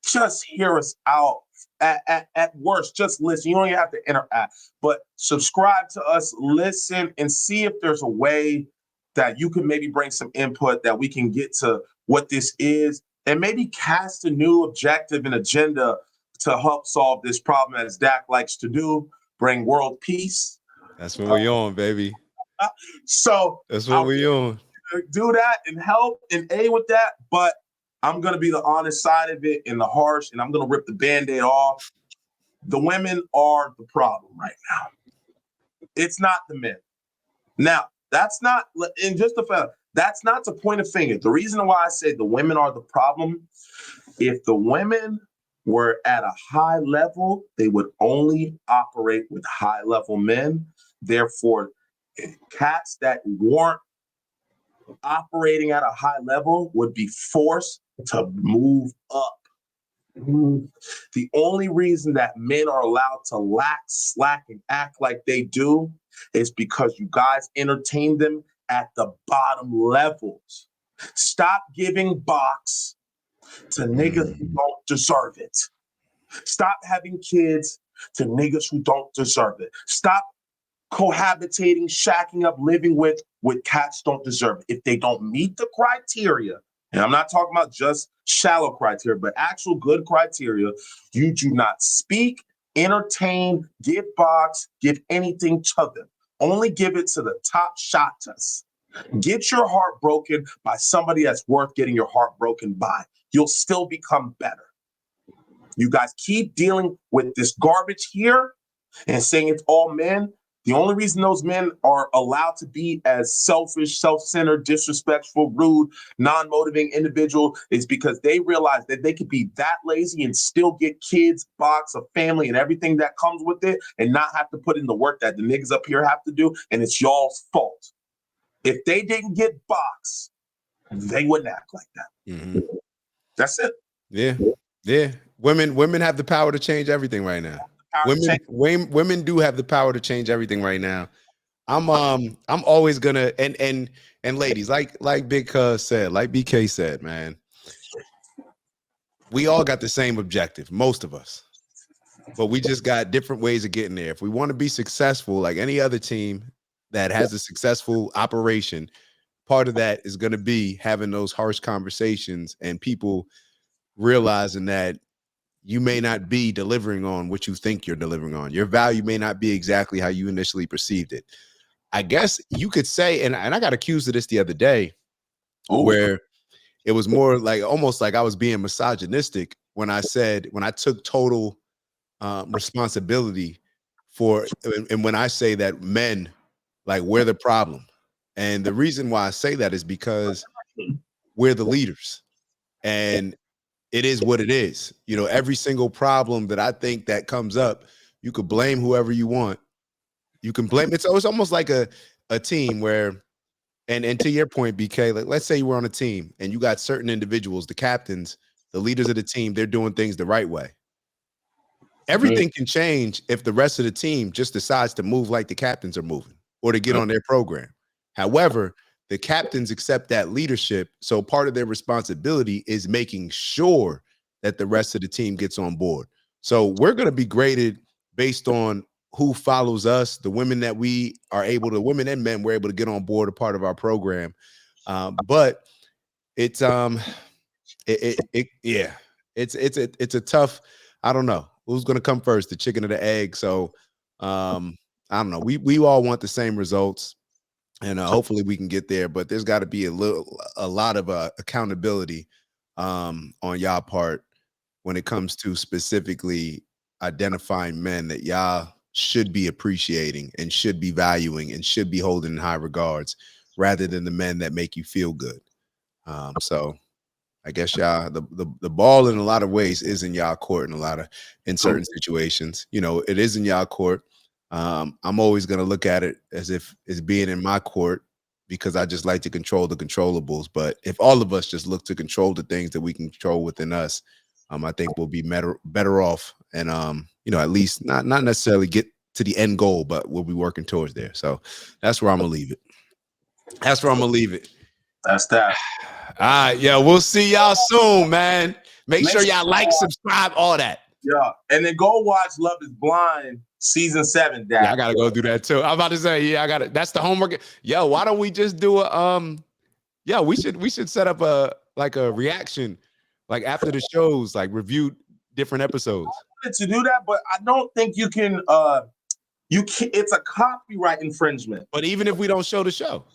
just hear us out. At worst, just listen. You don't even have to interact, but subscribe to us, listen, and see if there's a way that you could maybe bring some input that we can get to what this is and maybe cast a new objective and agenda to help solve this problem, as DAC likes to do, bring world peace. That's what we on, baby. So that's what we on. Do that and help and aid with that, but I'm going to be the honest side of it and the harsh, and I'm going to rip the Band-Aid off. The women are the problem right now. It's not the men. Now, that's not, and just the fact, that's not to point a finger. The reason why I say the women are the problem, if the women were at a high level, they would only operate with high level men. Therefore, cats that weren't operating at a high level would be forced to move up. The only reason that men are allowed to lax, slack, and act like they do is because you guys entertain them at the bottom levels. Stop giving box to niggas who don't deserve it. Stop having kids to niggas who don't deserve it. Stop cohabitating, shacking up, living with cats don't deserve it. If they don't meet the criteria, and I'm not talking about just shallow criteria, but actual good criteria, you do not speak, entertain, give box, give anything to them. Only give it to the top shotters. Get your heart broken by somebody that's worth getting your heart broken by. You'll still become better. You guys keep dealing with this garbage here and saying it's all men. The only reason those men are allowed to be as selfish, self-centered, disrespectful, rude, non-motivating individual is because they realize that they could be that lazy and still get kids, box, a family, and everything that comes with it and not have to put in the work that the niggas up here have to do, and it's y'all's fault. If they didn't get box, they wouldn't act like that. Mm-hmm. That's it. Yeah. Women have the power to change everything right now. Women do have the power to change everything right now. I'm always gonna and ladies, like Big Cuz said, like BK said, man, we all got the same objective, most of us, but we just got different ways of getting there. If we want to be successful, like any other team that has a successful operation, part of that is going to be having those harsh conversations and people realizing that you may not be delivering on what you think you're delivering on. Your value may not be exactly how you initially perceived it. I guess you could say, and I got accused of this the other day, where it was more like almost like I was being misogynistic when I took total responsibility for, and when I say that men, like, we're the problem. And the reason why I say that is because we're the leaders. And it is what it is. You know, every single problem that I think that comes up, you could blame whoever you want. You can blame it. So it's almost like a team where, and to your point, BK, like, let's say you were on a team and you got certain individuals, the captains, the leaders of the team, they're doing things the right way. Everything can change if the rest of the team just decides to move like the captains are moving or to get on their program. However, the captains accept that leadership. So part of their responsibility is making sure that the rest of the team gets on board. So we're going to be graded based on who follows us, the women that we are able to, women and men, we're able to get on board a part of our program. But it's it's a tough, I don't know who's going to come first, the chicken or the egg. So I don't know. We all want the same results. And hopefully we can get there, but there's got to be a lot of accountability on y'all part when it comes to specifically identifying men that y'all should be appreciating and should be valuing and should be holding in high regards, rather than the men that make you feel good. So I guess y'all, the ball in a lot of ways is in y'all court in certain situations. You know, it is in y'all court. I'm always going to look at it as if it's being in my court, because I just like to control the controllables. But if all of us just look to control the things that we can control within us, I think we'll be better off. And, you know, at least not necessarily get to the end goal, but we'll be working towards there. So that's where I'm going to leave it. That's that. All right. Yeah. We'll see y'all soon, man. Make sure y'all like, subscribe, all that. Yeah, and then go watch Love Is Blind season 7. DAC. Yeah, I gotta go do that too. I'm about to say, yeah, I got it. That's the homework. Yo, why don't we just do a Yeah, we should set up a reaction, like after the shows, like review different episodes. I wanted to do that, but I don't think you can. You can. It's a copyright infringement. But even if we don't show the show,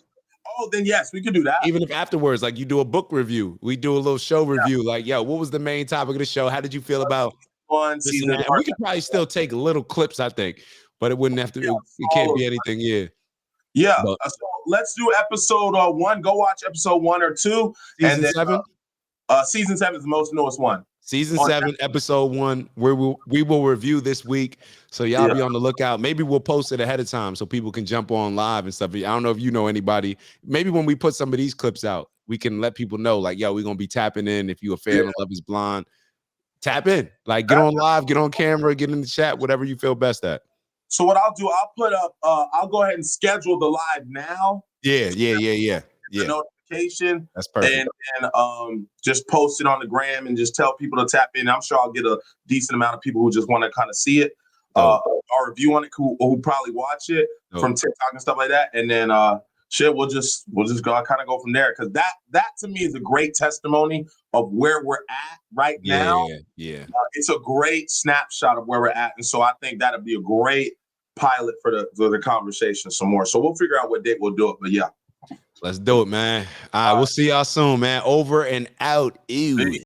Oh, then yes, we could do that. even if afterwards, like you do a book review, we do a little show review. Like, yo, what was the main topic of the show? How did you feel about One this season. and that? And we could probably still take little clips, I think, but it wouldn't have to. It can't be anything. Yeah. Yeah. But So let's do episode 1. Go watch episode 1 or 2, season and then 7. Season 7 is the most newest one. Season 7, episode 1, we will review this week. So y'all be on the lookout. Maybe we'll post it ahead of time so people can jump on live and stuff. I don't know if you know anybody. Maybe when we put some of these clips out, we can let people know, like, yo, we're gonna be tapping in. If you're a fan of Love Is Blind, tap in. Like, get on live, get on camera, get in the chat, whatever you feel best at. So what I'll do, I'll put up. I'll go ahead and schedule the live now. Yeah. The notification. That's perfect. And just post it on the gram and just tell people to tap in. I'm sure I'll get a decent amount of people who just want to kind of see it, or review on it, who probably watch it from TikTok and stuff like that. And then we'll just go kind of go from there, because that to me is a great testimony of where we're at right now. Yeah. It's a great snapshot of where we're at, and so I think that'll be a great pilot for the conversation some more. So we'll figure out what date we'll do it, but yeah. Let's do it, man. All right, we'll see y'all soon, man. Over and out. Ew.